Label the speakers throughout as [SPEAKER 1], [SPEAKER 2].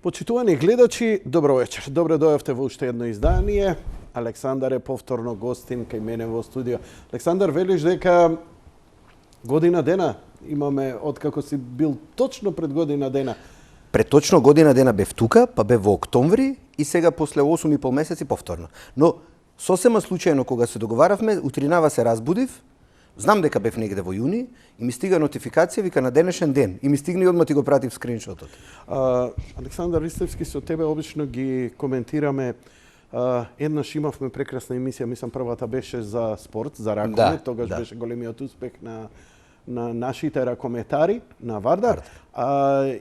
[SPEAKER 1] Почитувани гледачи, добро вечер. Добро дојавте во уште едно издание. Александар е повторно гостин кај мене во студио. Александар, велиш дека година дена имаме откако си бил точно пред година дена.
[SPEAKER 2] Пред точно година дена бев тука, па бев во октомври и сега после 8,5 месеци повторно. Но сосема случајно кога се договаравме, утринава се разбудив, знам дека бев негде во јуни и ми стига нотификација, вика на денешен ден. И ми стигна и одма ти го пратив скриншотот.
[SPEAKER 1] Александар Ристевски, со тебе обично ги коментираме. Еднаш имавме прекрасна емисија, мислам првата беше за спорт, за ракомет, тогаш беше големиот успех на нашите ракометари на Вардар.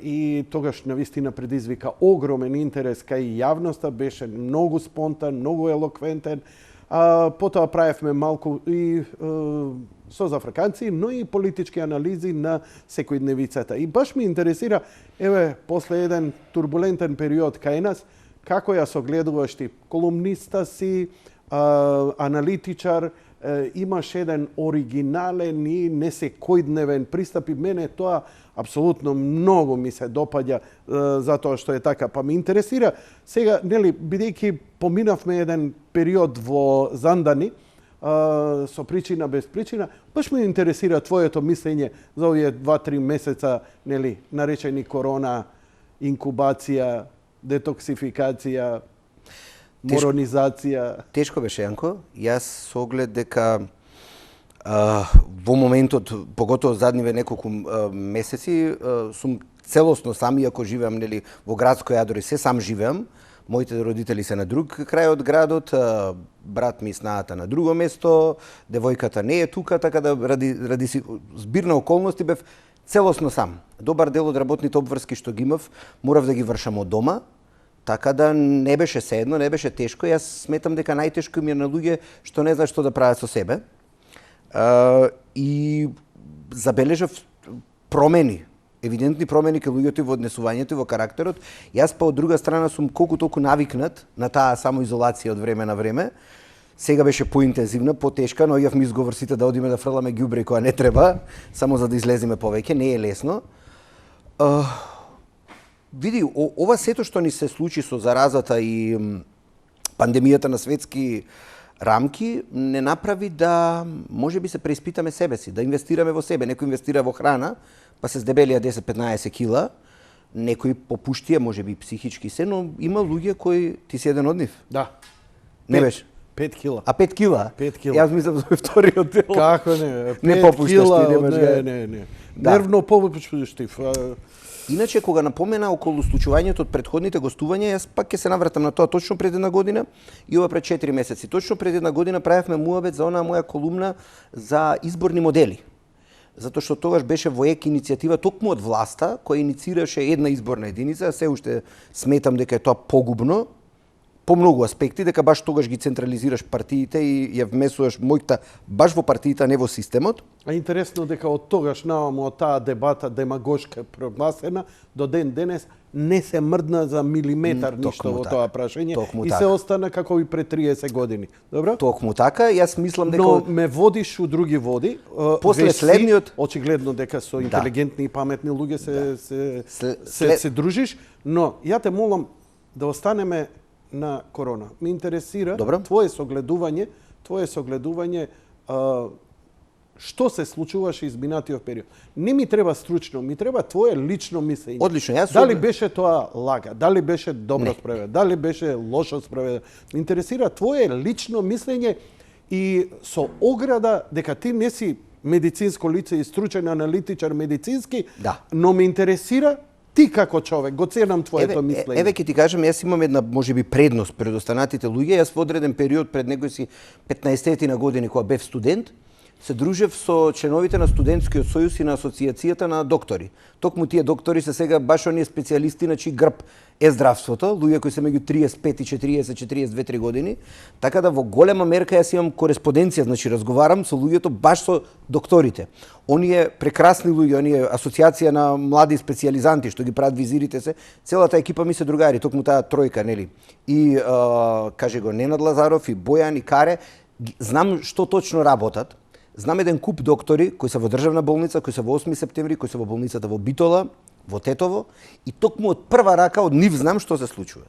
[SPEAKER 1] И тогаш навистина предизвика огромен интерес кај јавноста, беше многу спонтан, многу елоквентен. Потоа правевме малку и со зафрканци, но и политички анализи на секојдневицата. И баш ми интересира, еве, после еден турбулентен период кај нас, како ја согледуваш ти? Колумниста си, аналитичар, имаш еден оригинален и несекојдневен пристап и мене тоа апсолутно многу ми се допаѓа затоа што е така. Па ми интересира сега, нели, бидејќи поминавме еден период во Зандани со причина без причина, баш ме интересира твоето мислење за овие 2-3 месеца, нели, наречени корона, инкубација, детоксификација, моронизација.
[SPEAKER 2] Тешко беше, Јанко. Јас со оглед дека во моментот, поготово задниве неколку месеци, сум целосно сам, иако живеам, нели, во градско јадро и се сам живеам. Моите родители се на друг крај од градот, брат ми и снаата на друго место, девојката не е тука, така да ради збирна околности бев целосно сам. Добар дел од работните обврски што ги имав, морав да ги вршам од дома, така да не беше седно, не беше тешко. Јас сметам дека најтешко ми е на луѓе што не знаат што да прават со себе. И забележав промени, евидентни промени кај луѓето и во однесувањето и во карактерот. Јас па од друга страна сум колку толку навикнат на таа самоизолација од време на време. Сега беше поинтензивна, потешка, но јавме изговор сите да одиме да фрламе ѓубре која не треба, само за да излеземе повеќе, не е лесно. Види, ова сето што ни се случи со заразата и пандемијата на светски рамки не направи да можеби се преиспитаме себе си, да инвестираме во себе. Некој инвестира во храна, па се здебелија 10-15 кила, некои попуштија, можеби психички се, но има луѓе кои ти си еден од нив.
[SPEAKER 1] Да.
[SPEAKER 2] Не беше?
[SPEAKER 1] 5 кила.
[SPEAKER 2] 5 кила?
[SPEAKER 1] 5 кила.
[SPEAKER 2] Јас мислам за вториот дел.
[SPEAKER 1] Како не?
[SPEAKER 2] Не попушташ ти, немаш га.
[SPEAKER 1] Не.
[SPEAKER 2] Да.
[SPEAKER 1] Нервно попушташ ти.
[SPEAKER 2] Иначе, кога напомена околу случувањето од претходните гостувања, јас пак ќе се навратам на тоа точно пред една година и ова пред 4 месеци. Точно пред една година правевме муабет за онаа моја колумна за изборни модели. Затоа што тогаш беше во ЕК иницијатива токму од власта, која иницираше една изборна единица, се уште сметам дека е тоа погубно, по многу аспекти, дека баш тогаш ги централизираш партиите и ја вмесуваш мојта баш во партиите, а не во системот.
[SPEAKER 1] А интересно дека од тогаш наваму од таа дебата демагошка прогласена до ден денес не се мрдна за милиметар ништо во тоа прашање и се остана како и пред 30 години. Добро?
[SPEAKER 2] Токму така, јас мислам дека
[SPEAKER 1] но ме водиш у други води.
[SPEAKER 2] После следниот
[SPEAKER 1] очигледно дека со интелигентни и паметни луѓе се дружиш, но ја те молам да останеме на корона. Ме интересира твое согледување што се случуваше изминатиот период. Не ми треба стручно, ми треба твое лично мислење.
[SPEAKER 2] Одлично, јас
[SPEAKER 1] дали беше тоа лага, дали беше добро спроведено, дали беше лошо спроведено. Ме интересира твое лично мислење и со ограда дека ти не си медицинско лице и стручен аналитичар медицински, но ме интересира ти како човек, го ценам твоето мислење.
[SPEAKER 2] Еве ќе ти кажам, јас имам една можеби предност пред останатите луѓе. Јас во одреден период пред некои си 15 на години кога бев студент, се дружев со членовите на студентскиот сојуз и на асоциацијата на доктори. Токму тие доктори се сега баш оние специјалисти на чии грб е здравството, луѓе кои се меѓу 35 и 42-3 години, така да во голема мерка јас имам кореспонденција, значи разговарам со луѓето баш со докторите. Оние прекрасни луѓе, оние асоциација на млади специјализанти што ги прават визирите се, целата екипа ми се другари, токму таа тројка, нели? И каже го Ненад Лазаров и Бојан и Каре, знам што точно работат. Знам еден куп доктори кои се во државна болница, кои се во 8 септември, кои се во болницата во Битола, во Тетово и токму од прва рака од нив знам што се случува.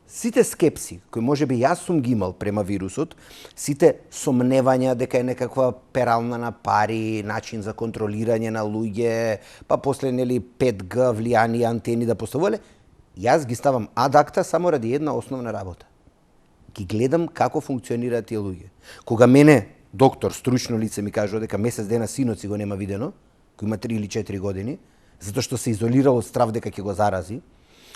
[SPEAKER 2] Сите скепси кои можеби јас сум ги имал према вирусот, сите сомневања дека е некаква перална на пари, начин за контролирање на луѓе, па после нели 5G влијани антени да поставувале, јас ги ставам ад акта само ради една основна работа. Ги гледам како функционираат тие луѓе. Кога мене доктор, стручно лице ми кажува дека месец дена синот си го нема видено, кој има 3 или 4 години, затоа што се изолирал од страв дека ќе го зарази,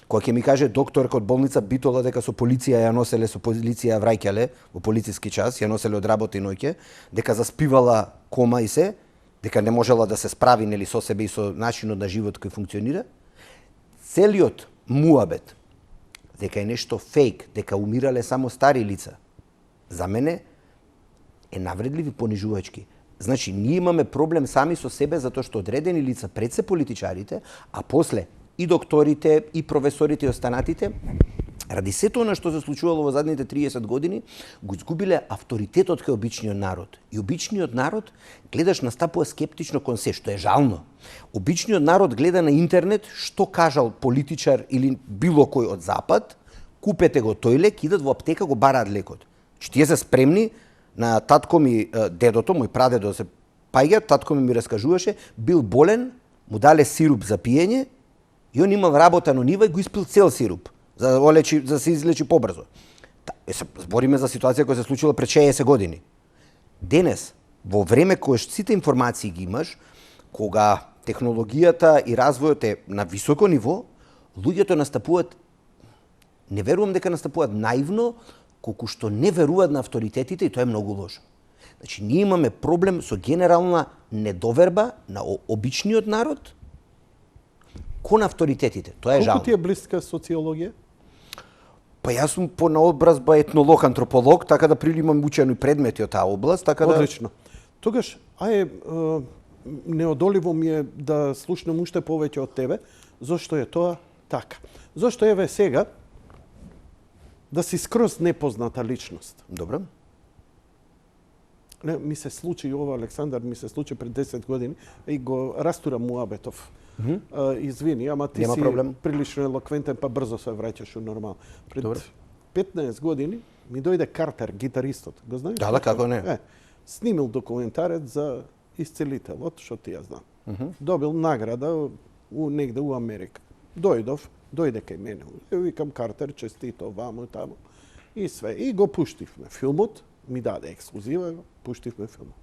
[SPEAKER 2] кога ќе ми каже докторка од болница Битола дека со полиција ја носеле, со полиција ја враќале во полициски час, ја носеле од работа и ноќе, дека заспивала кома и се, дека не можела да се справи нели со себе и со начинот на живот кој функционира, целиот муабет дека е нешто фейк, дека умирале само стари лица, за мене е навредлив и понижувачки. Значи, ние имаме проблем сами со себе затоа што одредени лица пред се политичарите, а после и докторите, и професорите, и останатите, ради сето она што се случувало во задните 30 години, го изгубиле авторитетот кај обичниот народ. И обичниот народ гледаш настапува скептично кон се, што е жално. Обичниот народ гледа на интернет што кажал политичар или било кој од запад, купете го тој лек, идат во аптека, го бараат лекот. Че тие се спремни на татко ми, дедото, мој прадедо се паѓа, татко ми раскажуваше, бил болен, му дале сируп за пиење, и он имал работа на нива и го испил цел сируп, за се излечи побрзо. Збориме за ситуација која се случила пред 60 години. Денес, во време кога сите информации ги имаш, кога технологијата и развојот е на високо ниво, луѓето настапуваат, не верувам дека настапуваат наивно, колку што не веруваат на авторитетите и тоа е многу лошо. Значи, ние имаме проблем со генерална недоверба на обичниот народ кон авторитетите. Тоа е жално.
[SPEAKER 1] Колку ти е блиска социологија?
[SPEAKER 2] Па јас сум по наобразба етнолог, антрополог, така да прили имам учени предмети од таа област, така да...
[SPEAKER 1] Одлично. Тогаш, неодоливо ми е да слушнам уште повеќе од тебе, зошто е тоа така. Зошто еве сега да си скроз непозната личност.
[SPEAKER 2] Добро.
[SPEAKER 1] Не, ми се случи ова, Александар, ми се случи пред 10 години и го растура муабетов. Извини, ама ти
[SPEAKER 2] Нема
[SPEAKER 1] си
[SPEAKER 2] проблем.
[SPEAKER 1] прилично елоквентен, па брзо се враќаш у нормал. Пред 15 години ми дојде Картер, гитаристот. Го знаеш?
[SPEAKER 2] Да, како не.
[SPEAKER 1] Снимил документарец за исцелителот, што ти ја знам. Добил награда негде у Америка. Дојде кај мене. Викам Картер, честито, ваму, таму. И све. И го пуштивме филмот. Ми даде ексклузива, пуштивме филмот.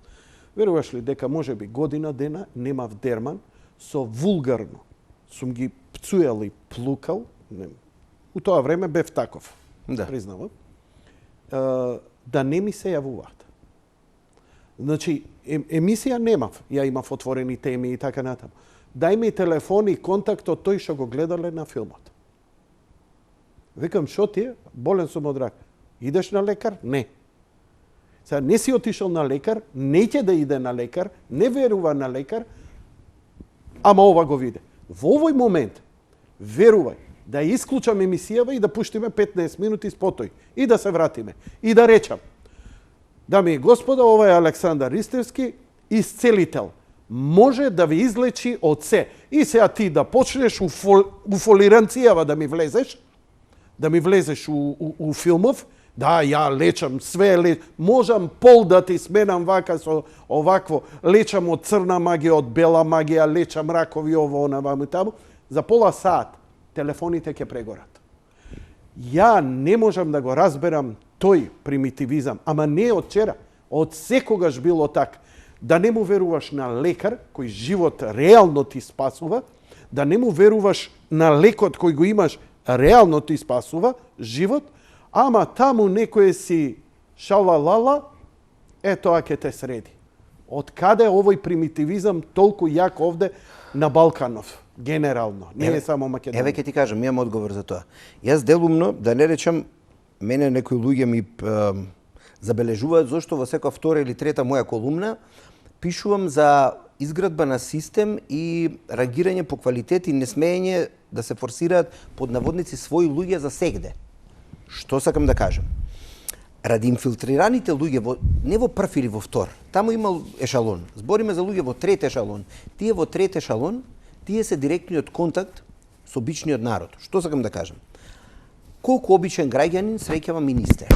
[SPEAKER 1] Веруваш ли дека можеби година дена немав дерман со вулгарно сум ги пцуел и плукал. У тоа време бев таков.
[SPEAKER 2] Да.
[SPEAKER 1] Признавам. Да не ми се јавуваат. Значи, емисија немав. Ја имав отворени теми и така натаму. Дај ми телефон и контакт од тој што го гледале на филмот. Викам, шо ти е? Болен сум од рак. Идеш на лекар? Не. Сега не си отишол на лекар, неќе да иде на лекар, не верува на лекар, ама ова го виде. Во овој момент, верувај, да исклучам емисијава и да пуштиме 15 минути спотој и да се вратиме. И да речам, дами и господа, ова е Александар Ристевски, исцелител. Може да ви излечи од се. И сега ти да почнеш у фолиранцијава да ми влезеш у филмов, да, ја лечам, све можам пол да ти сменам вака со овакво, лечам од црна магија, од бела магија, лечам ракови, ово, она, ваму и таму. За пола сат телефоните ќе прегорат. Ја не можам да го разберам тој примитивизам, ама не од вчера, од секогаш било така. Да не му веруваш на лекар, кој живот реално ти спасува, да не му веруваш на лекот кој го имаш, реално ти спасува живот, ама таму некој си шалалала, тоа ќе те среди. Од каде овој примитивизам толку јак овде на Балканов, генерално, не е само Македонија?
[SPEAKER 2] Еве ќе ти кажам, имам одговор за тоа. Јас делумно, да не речам, мене некои луѓе ми забележуваат зошто во секоја втора или трета моја колумна пишувам за изградба на систем и реагирање по квалитет и несмеење да се форсираат под наводници своји луѓе за сегде. Што сакам да кажам? Ради инфилтрираните луѓе, не во прв или во втор, таму имал ешалон. Збориме за луѓе во трет ешалон. Тие во трет ешалон, тие се директниот контакт со обичниот народ. Што сакам да кажам? Колку обичен граѓанин среќава министер?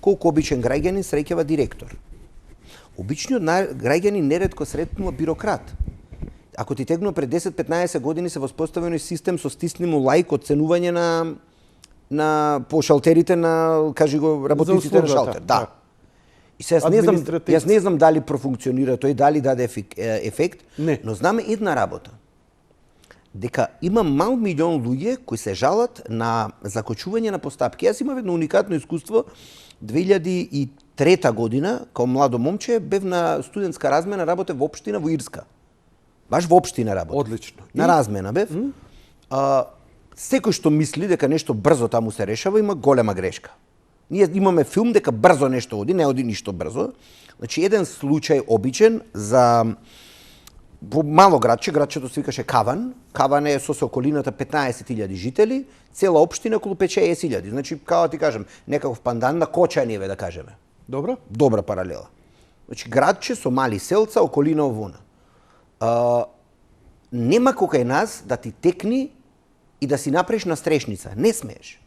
[SPEAKER 2] Колку обичен граѓанин среќава директор? Обичниот граѓанин неретко сретнува бюрократ. Ако ти тегнува пред 10-15 години се воспоставено систем со стиснимо лајк оценување на по шалтерите на, кажи го, работниците на шалтер. Да. И се јас не знам дали профункционира тој, дали даде ефект,
[SPEAKER 1] не.
[SPEAKER 2] Но знаме една работа. Дека има мал милион луѓе кои се жалат на закочување на постапки. Јас имав едно уникатно искуство 2003 година, као младо момче, бев на студентска размена, работев во општина во Ирска. Баш во општина работев.
[SPEAKER 1] Одлично.
[SPEAKER 2] На размена бев. Секој што мисли дека нешто брзо таму се решава, има голема грешка. Ние имаме филм дека брзо нешто оди, не оди ништо брзо. Значи, еден случај обичен за во мало градче, градчето се викаше Каван. Каван е со околината 15.000 жители, цела општина околу 5-6.000. Значи, како ти кажем, некаков пандан на Кочањеве, да кажеме.
[SPEAKER 1] Добро.
[SPEAKER 2] Добра паралела. Значи, градче со мали селца, околина овуна. Нема кој нас да ти текни и да си направиш настрешница. Не смееш.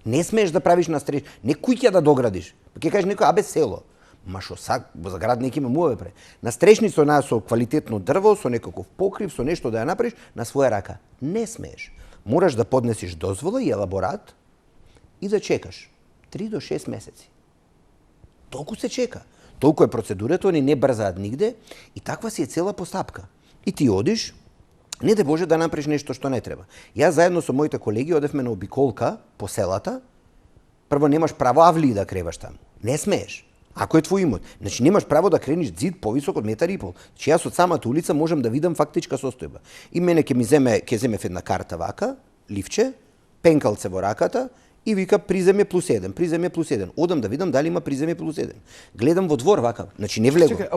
[SPEAKER 2] Не смееш да правиш настреш, не куќа да доградиш. Па ќе кажеш некој, абе село. Ма шо сак, за град неки ме муаве пре. Настрешница она со квалитетно дрво, со некаков покрив, со нешто да ја направиш на своја рака. Не смееш. Мораш да поднесиш дозвола и елаборат и да чекаш 3 до 6 месеци. Толку се чека. Толку е процедурата, они не брзаат нигде и таква си е цела постапка. И ти одиш, не де Боже да направиш нешто што не треба. Јас заедно со моите колеги одевме на обиколка по селата. Прво немаш право авли да креваш таму. Не смееш. Ако е твој имот. Значи немаш право да крениш зид повисок од 1,5 метар. Значи јас од самата улица можам да видам фактичка состојба. И мене ќе земе една карта вака, ливче, пенкалце во раката и вика приземје +1, приземје +1. Одам да видам дали има приземје +1. Гледам во двор вака, значи не влегам.
[SPEAKER 1] Чекај,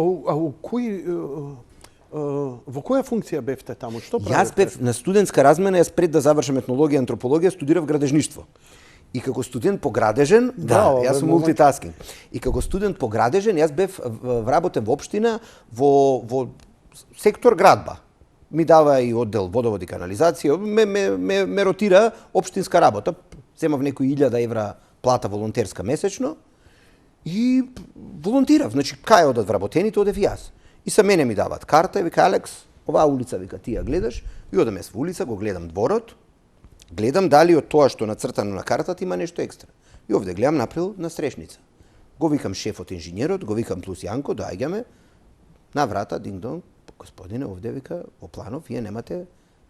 [SPEAKER 1] во која функција бевте таму? Што правите?
[SPEAKER 2] Јас бев на студентска размена, јас пред да завршам етнологија и антропологија студирав градежништво. И како студент по градежен, јас сум мултитаскинг. И како студент по градежен, јас бев вработен во општина во сектор градба. Ми дава и оддел водовод и канализација, ме ротира општинска работа. Земав некои 1000 евра плата волонтерска месечно и волонтирав. Значи, кај одат вработените, одев јас. И са мене ми дават карта и вика, Алекс, оваа улица, вика, ти ја гледаш, и одам јас во улица, го гледам дворот, гледам дали од тоа што нацртано на картата има нешто екстра. И овде гледам направил настрешница. Го викам шефот инженерот, го викам плюс Јанко, доаѓаме на врата, динг-донг, господине, овде вика, во планов, вие немате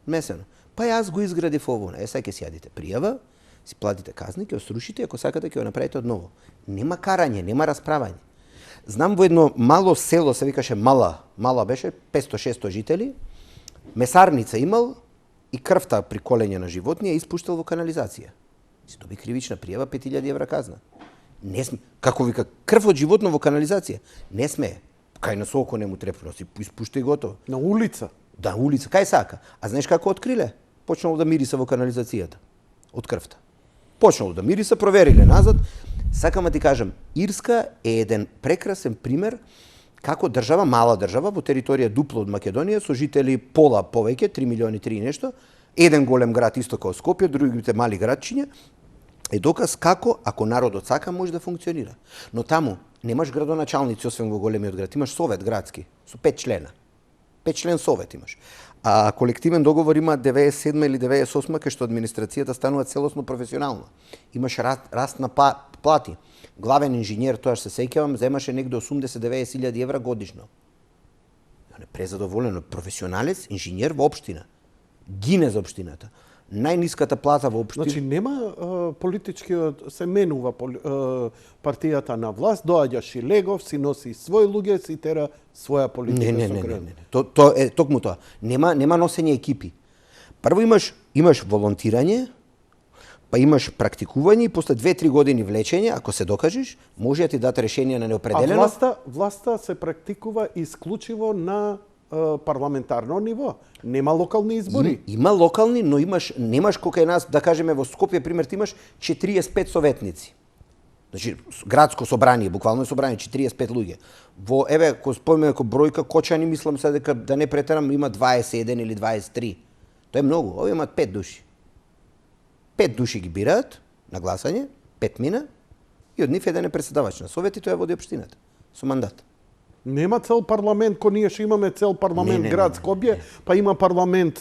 [SPEAKER 2] месено. Па јас го изградив овој, сега ќе си јадите пријава, си платите казни, ќе осрушите, ако сакате ќе го направите одново. Нема карање, нема расправање. Знам во едно мало село, се викаше мала беше, 500-600 жители, месарница имал и крвта при колење на животни ја испуштал во канализација. Си доби кривична пријава, 5000 евра казна. Не сме, како вика, крв од животно во канализација? Не смее. Кај на соко не му трепно, си испушта и готово.
[SPEAKER 1] На улица?
[SPEAKER 2] Да, улица, кај сака. А знаеш како откриле? Почнало да мириса во канализацијата. Од крвта. Почнало да мириса, провериле назад. Сакам да ти кажам, Ирска е еден прекрасен пример како држава, мала држава, во територија дупло од Македонија, со жители пола повеќе, 3 милиони 3 нешто, еден голем град исто како Скопје, другите мали градчиња, е доказ како, ако народот сака, може да функционира. Но таму немаш градоначалници, освен во големиот град, имаш совет градски, со 5 члена. 5 член совет имаш. А колективен договор има 97 или 98 кај што администрацијата станува целосно професионална. Имаш раст на плати. Главен инженер, тоа што се сеќавам, земаше негде 80-90 илјади евра годишно. Он е презадоволен, професионалец, инженер во општина. Гине за општината. Најниската плата во општина.
[SPEAKER 1] Значи нема политичкиот, се менува партијата на власт, доаѓа Шилегов, си носи свој луѓе, си тера своја политика.
[SPEAKER 2] Не. Тоа е токму тоа. Нема носење екипи. Прво имаш волонтирање, па имаш практикување и после 2-3 години влечење, ако се докажеш, може да ти дадат решение на неопределено.
[SPEAKER 1] А власта се практикува исклучиво на парламентарно ниво. Нема локални избори.
[SPEAKER 2] Има локални, но немаш кога нас, да кажеме во Скопје пример, ти имаш 45 советници. Значи градско собрание, буквално собрание 45 луѓе. Во ко спомнеме ко бројка Кочани, мислам се дека да не претерам има 21 или 23. Тоа е многу, овие имаат 5 души. 5 души ги бираат на гласање, 5 мина, и од нив еден е председавач на совет и тој ја води општината со мандат.
[SPEAKER 1] Нема цел парламент, ко ние што имаме цел парламент град Скопје, па има парламент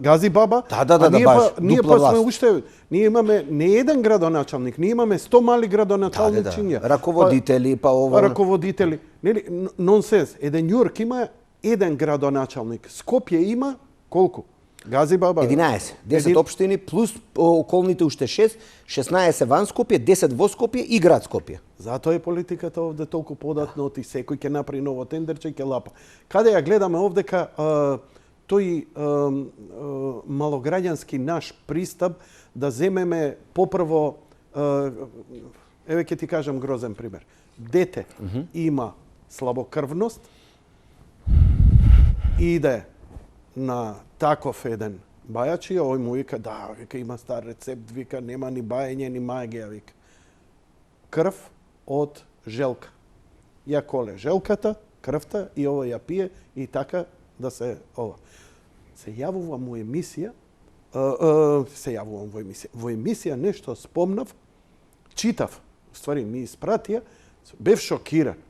[SPEAKER 1] Гази Баба.
[SPEAKER 2] Да,
[SPEAKER 1] ние
[SPEAKER 2] баш,
[SPEAKER 1] ние па сме уште, ние имаме не еден градоначалник, ние имаме 100 мали градоначалничиња.
[SPEAKER 2] Раководители, па ова.
[SPEAKER 1] Раководители. Нели, нонсенс. Еден Њујорк има еден градоначалник. Скопје има колку? Гази Баба.
[SPEAKER 2] 11. 10 општини плюс околните уште 6, 16 ван Скопје, 10 во Скопје и град Скопје.
[SPEAKER 1] Затоа е политиката овде толку податна и секој ќе направи ново тендерче и ќе лапа. Каде ја гледаме овдека тој малограѓански наш пристап да земеме попрво, еве ќе ти кажам грозен пример. Дете има слабокрвност, иде на таков еден бајачи, овој му вика, да, вика има стар рецепт, вика нема ни баење, ни магија, вика. Крв од желка. Ја коле желката, крвта и ова ја пие и така да се ова. Се јавувам во емисија, во емисија нешто спомнав, читав, ствари ми испратија, бев шокиран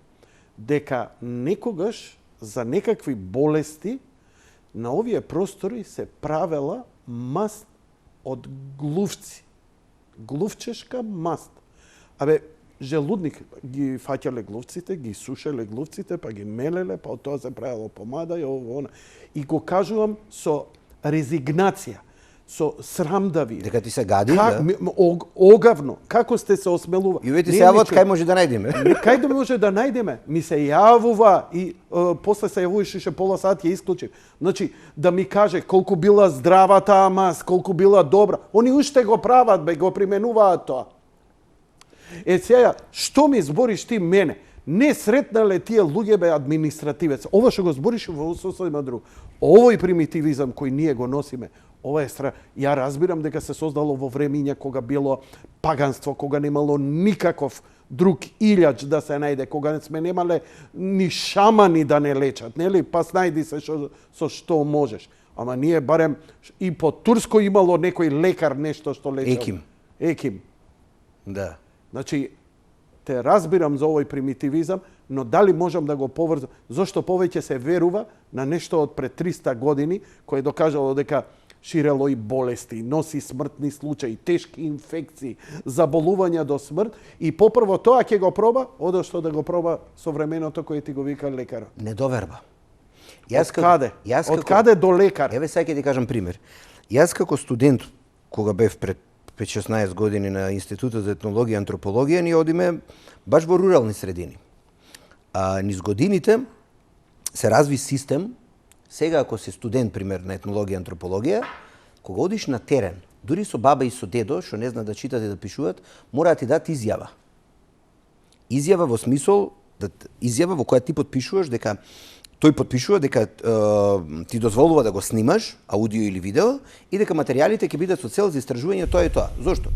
[SPEAKER 1] дека некогаш за некакви болести на овие простори се правела маст од глувци. Глувчешка маст. Желудник ги фаќале глувците, ги сушеле глувците, па ги мелеле, па од тоа се правело помада и ово, она. И го кажувам со резигнација, со срам да ви.
[SPEAKER 2] Дека ти се гади, да?
[SPEAKER 1] Огавно. Како сте се осмелува?
[SPEAKER 2] И уве ти се јават кај може да најдеме.
[SPEAKER 1] Кај да може да најдеме? Ми се јавува и после се јавуваше пола сат ја исклучив. Значи, да ми каже колку била здрава таа мас, колку била добра. Они уште го прават, го применуваат тоа. Сега, што ми збориш ти мене? Не сретнале тие луѓе административец. Ова што го збориш во сосема друг. Овој примитивизам кој ние го носиме, ова е ја разбирам дека се создало во времиња кога било паганство, кога немало никаков друг илјач да се најде, кога сме немале ни шамани да не лечат, нели? Па снајди се со што можеш. Ама ние барем и по турско имало некој лекар нешто што лечел. Еким.
[SPEAKER 2] Да.
[SPEAKER 1] Значи, те разбирам за овој примитивизам, но дали можам да го поврзам? Зошто повеќе се верува на нешто од пред 300 години, кој е докажало дека ширело и болести, носи смртни случаи, тешки инфекции, заболувања до смрт и попрво тоа ќе го проба, одошто да го проба со временото кој ти го вика лекар.
[SPEAKER 2] Недоверба.
[SPEAKER 1] Од каде до лекар?
[SPEAKER 2] Еве сега ќе ти кажам пример. Јас како студент, кога бев пред 5-16 години на Институтот за етнологија и антропологија, ние одиме баш во рурални средини. Низ годините се разви систем. Сега, ако си студент, пример, на етнологија и антропологија, кога одиш на терен, дури со баба и со дедо, што не знаат да читат и да пишуваат, мора да ти дадат изјава. Изјава во смисол, изјава во која ти подпишуваш дека тој подпишува дека ти дозволува да го снимаш, аудио или видео, и дека материјалите ќе бидат со цел за истражување тоа и тоа. Зошто?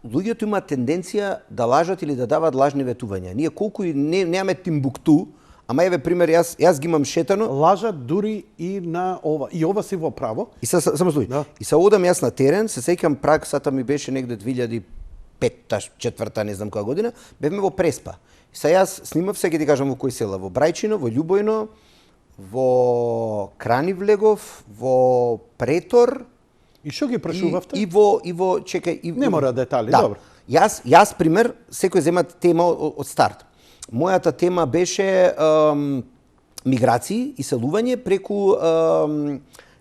[SPEAKER 2] Луѓето имаат тенденција да лажат или да даваат лажни ветувања. Ние колку и немаме Тимбукту, ама еве пример, јас ги имам шетано.
[SPEAKER 1] Лажат дури и на ова. И ова си во право.
[SPEAKER 2] И само слуј. Да. И се одам јас на терен, се сеќам праксата ми беше негде 2005-2004, не знам која година, бевме во Преспа. И се јас снимав, сега ќе ти кажам во кој села, во Брајчино, во Љубојно, во Кранивлегов, во Претор.
[SPEAKER 1] И што ги прашувавте?
[SPEAKER 2] И во чекај,
[SPEAKER 1] не мора детали,
[SPEAKER 2] да.
[SPEAKER 1] Добро.
[SPEAKER 2] Јас пример, секој зема тема од старт. Мојата тема беше миграции и селување преку,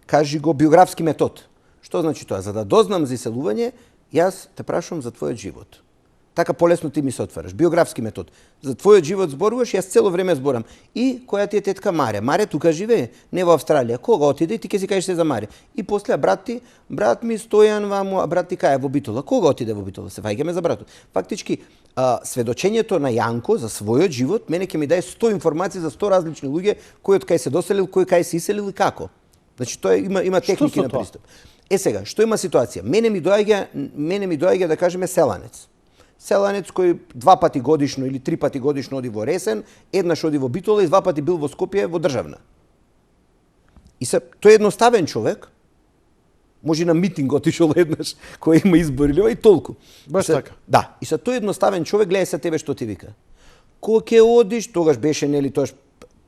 [SPEAKER 2] кажи го, биографски метод. Што значи тоа? За да дознам за селување, јас те прашувам за твојот живот. Така полесно ти ми се отвараш. Биографски метод. За твојот живот зборуваш, јас цело време зборам. И која ти е тетка Маре? Маре тука живее, не во Австралија. Кога отиде и ти ќе си кажеш се за Маре. И после брат ми Стојан ваму, брат ти кај е во Битола. Кога отиде во Битола? Се фаќаме за братот. Фактички, сведочењето на Јанко за својот живот мене ќе ми даде 100 информации за 100 различни луѓе, кој од кај се доселил, кој кај се иселил и како. Значи тоа има техники на пристап. Сега, што има ситуација? Мене ми доаѓа да кажеме селанец. Селанец кој 2 пати годишно или 3 пати годишно оди во Ресен, еднаш оди во Битола и 2 пати бил во Скопје во државна. И тој е едноставен човек, Може на митинг отишол еднаш кој има избори и толку.
[SPEAKER 1] Баш така.
[SPEAKER 2] Да, и са тој едноставен човек гледа се тебе што ти вика. Кога ќе одиш, тогаш беше нели тоаш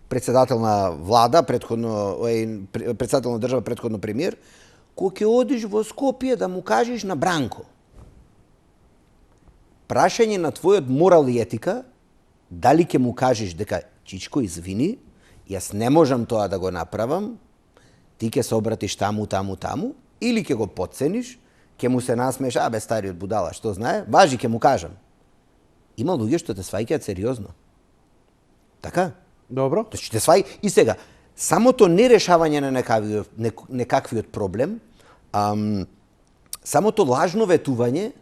[SPEAKER 2] председател на влада, предходно председател на држава, предходно премиер, кога ќе одиш во Скопје да му кажеш на Бранко. Прашање на твојот морал и етика, дали ќе му кажеш дека Чичко, извини, јас не можам тоа да го направам, ти ќе се обратиш таму, или ќе го подцениш, ќе му се насмееш, бе стариот будала, што знае, важи ќе му кажам. Има луѓе што те сваќаат сериозно. Така?
[SPEAKER 1] Добро.
[SPEAKER 2] Значи те свај и сега самото нерешавање на некаквиот проблем, самото лажно ветување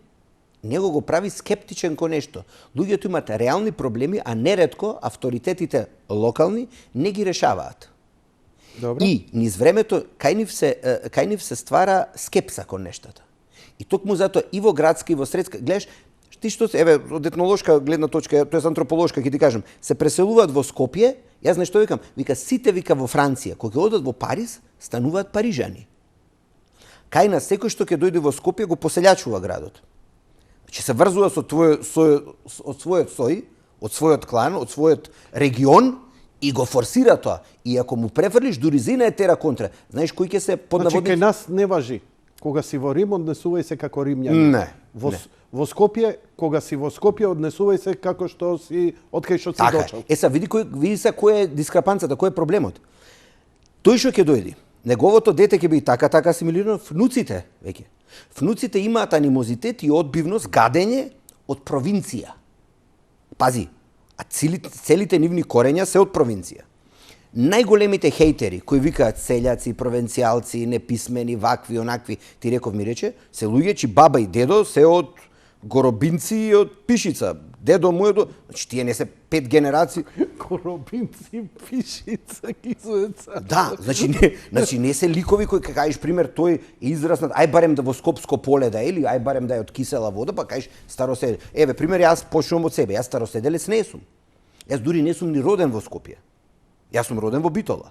[SPEAKER 2] него го прави скептичен кон нешто. Луѓето имаат реални проблеми, а неретко авторитетите локални не ги решаваат.
[SPEAKER 1] Добро.
[SPEAKER 2] И низ времето кај нив се ствара скепса кон нештата. И токму затоа и во градска и во средска, гледаш, ти што се, еве, од етнолошка гледна точка, тоа е антрополошка, ќе ти кажам, се преселуваат во Скопје, јас нешто викам, сите во Франција, кога одат во Париз, стануваат парижани. Кај нас секој што ќе дојде во Скопје го поселјачува градот. Значи се врзува со својот сој, од својот клан, од својот регион и го форсира тоа. И ако му префрлиш, дури зина е тера контра. Знаеш кој ќе се поднаводни?
[SPEAKER 1] Значи кај нас не важи. Кога си во Рим, однесувај се како римјанин.
[SPEAKER 2] Не.
[SPEAKER 1] Во Скопје, кога си во Скопје, однесувај се како што си од кај што си дочел.
[SPEAKER 2] Са, види се кој е дискрепанцата, кој е проблемот. Тој што ќе дојди, неговото дете ќе биде така асимилирано, внуците веќе. Внуците имаат анимозитет и одбивност, гадење од провинција. Пази, а целите нивни корења се од провинција. Најголемите хейтери кои викаат селјаци, провинцијалци, неписмени, вакви, онакви, ти реков ми рече, се луѓе чии баба и дедо се од Горобинци и од Пишица. Дедо му е до... Значи, тие не се 5 генерации.
[SPEAKER 1] Горобинци, Пишица, Кизуеца.
[SPEAKER 2] Да, значи не се ликови кои кажеш пример тој е израснат, ај барем да во Скопско поле да е, или ај барем да е од кисела вода, па кажеш Староседелец. Еве пример, јас почнувам од себе, јас Староседелец не сум. Јас дури не сум ни роден во Скопје. Јас сум роден во Битола.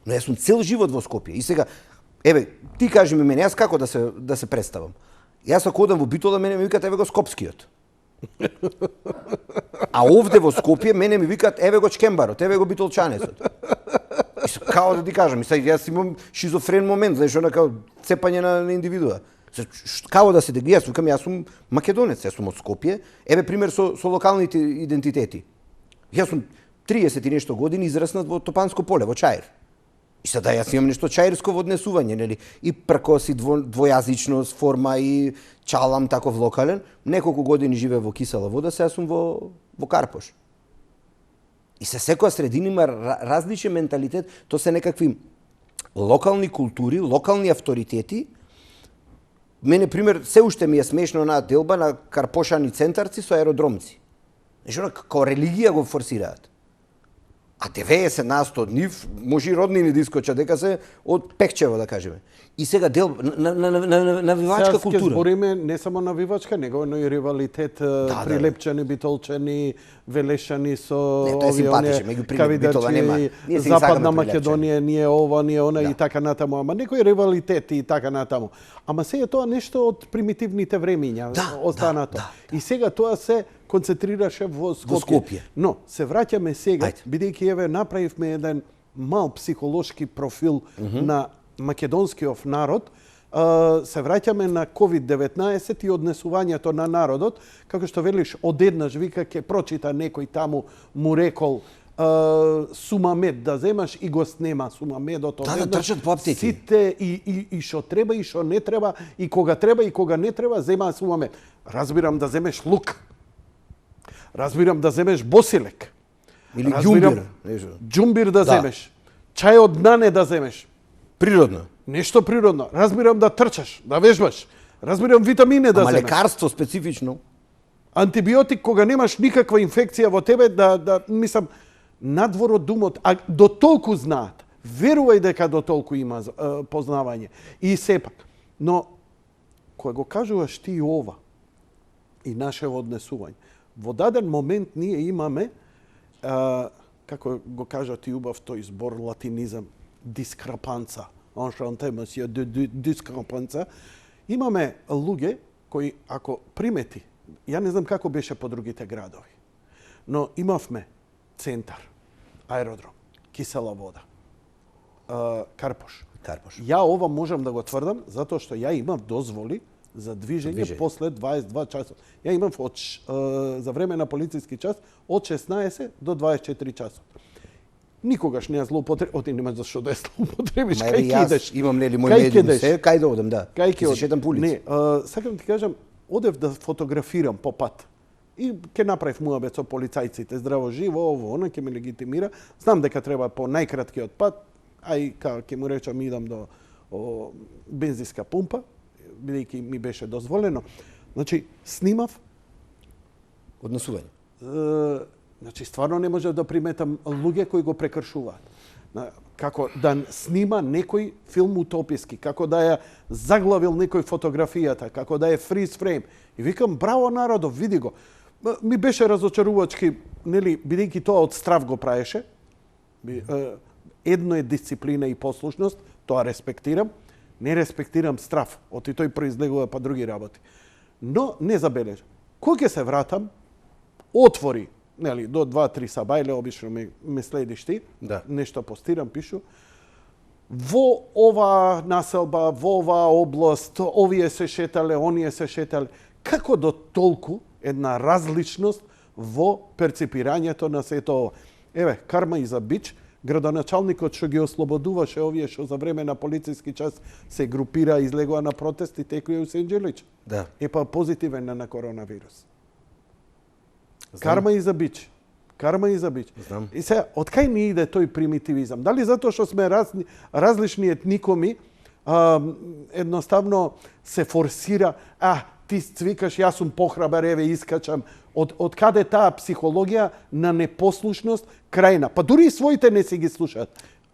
[SPEAKER 2] Но јас сум цел живот во Скопје. И сега, еве, ти кажи ми мене, јас како да се представам? Јас ако одам во Битола, мене ми викаат еве го Скопскиот. А овде во Скопје мене ми викаат еве го Чкембарот, еве го Битолчанецот. Као да ти кажам, јас имам шизофрен момент, знаеш, онака цепање на индивидуа. Као да се деги, јас викам, јас сум македонец, јас сум од Скопје, еве пример со локалните идентитети. Јас сум 30 и нешто години израснат во Топанско поле, во Чаир. И сега јас имам нешто чаирско во однесување, нели? И пркос и двојазичност, форма и чалам таков локален. Неколку години живеев во Кисела вода, сега сум во Карпош. И се секоја средина има различен менталитет, то се некакви локални култури, локални авторитети. Мене пример се уште ми е смешно на делба на карпошани центарци со аеродромци. Нешто како религија го форсираат. А 90% од нив може и роднини да искочат, дека се од Пекчево, да кажеме. И сега дел навивачка култура.
[SPEAKER 1] Сега ќе збориме не само навивачка, него и ривалитет, прилепчани, битолчани, велешани со кавидачи, Западна Македонија, ние ова, ние она и така натаму. Ама некој ривалитет и така натаму. Ама се е тоа нешто од примитивните времиња, останато. И сега тоа се концентрираше во Скопје. Но, се враќаме сега, бидејќи еве направивме еден мал психолошки профил на македонскиот народ, се враќаме на COVID-19 и однесувањето на народот, како што велиш, одеднаш вика ќе прочита некој таму му рекол сумамед да земаш и го снема сумамедот одеднаш. Сите и што треба и што не треба, и кога не треба, зема сумамед. Разбирам да земеш лук. Разбирам да земеш босилек.
[SPEAKER 2] Или ѓумбир.
[SPEAKER 1] Ѓумбир да земеш. Чај од нане да земеш.
[SPEAKER 2] Природно.
[SPEAKER 1] Нешто природно. Разбирам да трчаш, да вежбаш. Разбирам витамини да земеш.
[SPEAKER 2] Ама лекарство специфично.
[SPEAKER 1] Антибиотик кога немаш никаква инфекција во тебе, мислам, надвор од думот, а до толку знаат. Верувај дека до толку има познавање. И сепак. Но, кога го кажуваш ти ова и наше однесување, во даден момент ние имаме, како го кажа ти убав тој збор латинизам, дискрапанца. Enchanté, monsieur Discrepanца. Имаме луѓе кои, ако примети, ја не знам како беше по другите градови, но имавме центар, аеродром, кисела вода, Карпош. Ја ова можам да го тврдам, затоа што ја имам дозволи за движење после 22 часот. Ја имам за време на полициски час од 16 до 24 часот. Никогаш не ја злоупотребив, оти нема зашто да ја злоупотребиш, кај ќе идеш.
[SPEAKER 2] Имам нели мој медиум се, кај да одам, да.
[SPEAKER 1] Кај ќе
[SPEAKER 2] шетам по улица.
[SPEAKER 1] Не, сакам ти кажам, одев да фотографирам по пат. И ќе направив муабет со полицајците, здраво живо, ово, она ќе ме легитимира. Знам дека треба по најкраткиот пат, ај ќе му речам идам до бензинска пумпа, бидејќи ми беше дозволено. Значи, снимав
[SPEAKER 2] однесување.
[SPEAKER 1] Значи, стварно не можев да приметам луѓе кои го прекршуваат. Како да снима некој филм утописки, како да ја заглавил некој фотографијата, како да е фриз фрейм. И викам, браво народов, види го. Ми беше разочарувачки, нели, бидејќи тоа од страв го праеше. Едно е дисциплина и послушност, тоа респектирам. Не респектирам страв, оти тој произлегува па други работи. Но не забележам. Кој ќе се вратам, отвори, нели, до 2-3 сабајле, обично ме следиш ти,
[SPEAKER 2] да.
[SPEAKER 1] Нешто постирам, пишу. Во ова населба, во оваа област, овие се шетале, оние се шетале. Како до толку една различност во перципирањето на сето ова? Еве, карма и за бич, градоначалникот што ги ослободуваше овие што за време на полициски час се групира, излегува на протести, текој у Сенџелич.
[SPEAKER 2] Да.
[SPEAKER 1] Па позитивен на коронавирус. Знам. Карма и за бич. Карма и за бич.
[SPEAKER 2] Знам.
[SPEAKER 1] И сега, од кај ни иде тој примитивизам? Дали затоа што сме различни етникоми, едноставно се форсира, ти цвикаш, јас сум похрабар, еве искачам. Од каде таа психологија на непослушност крајна? Па дури и своите не си ги слушаат.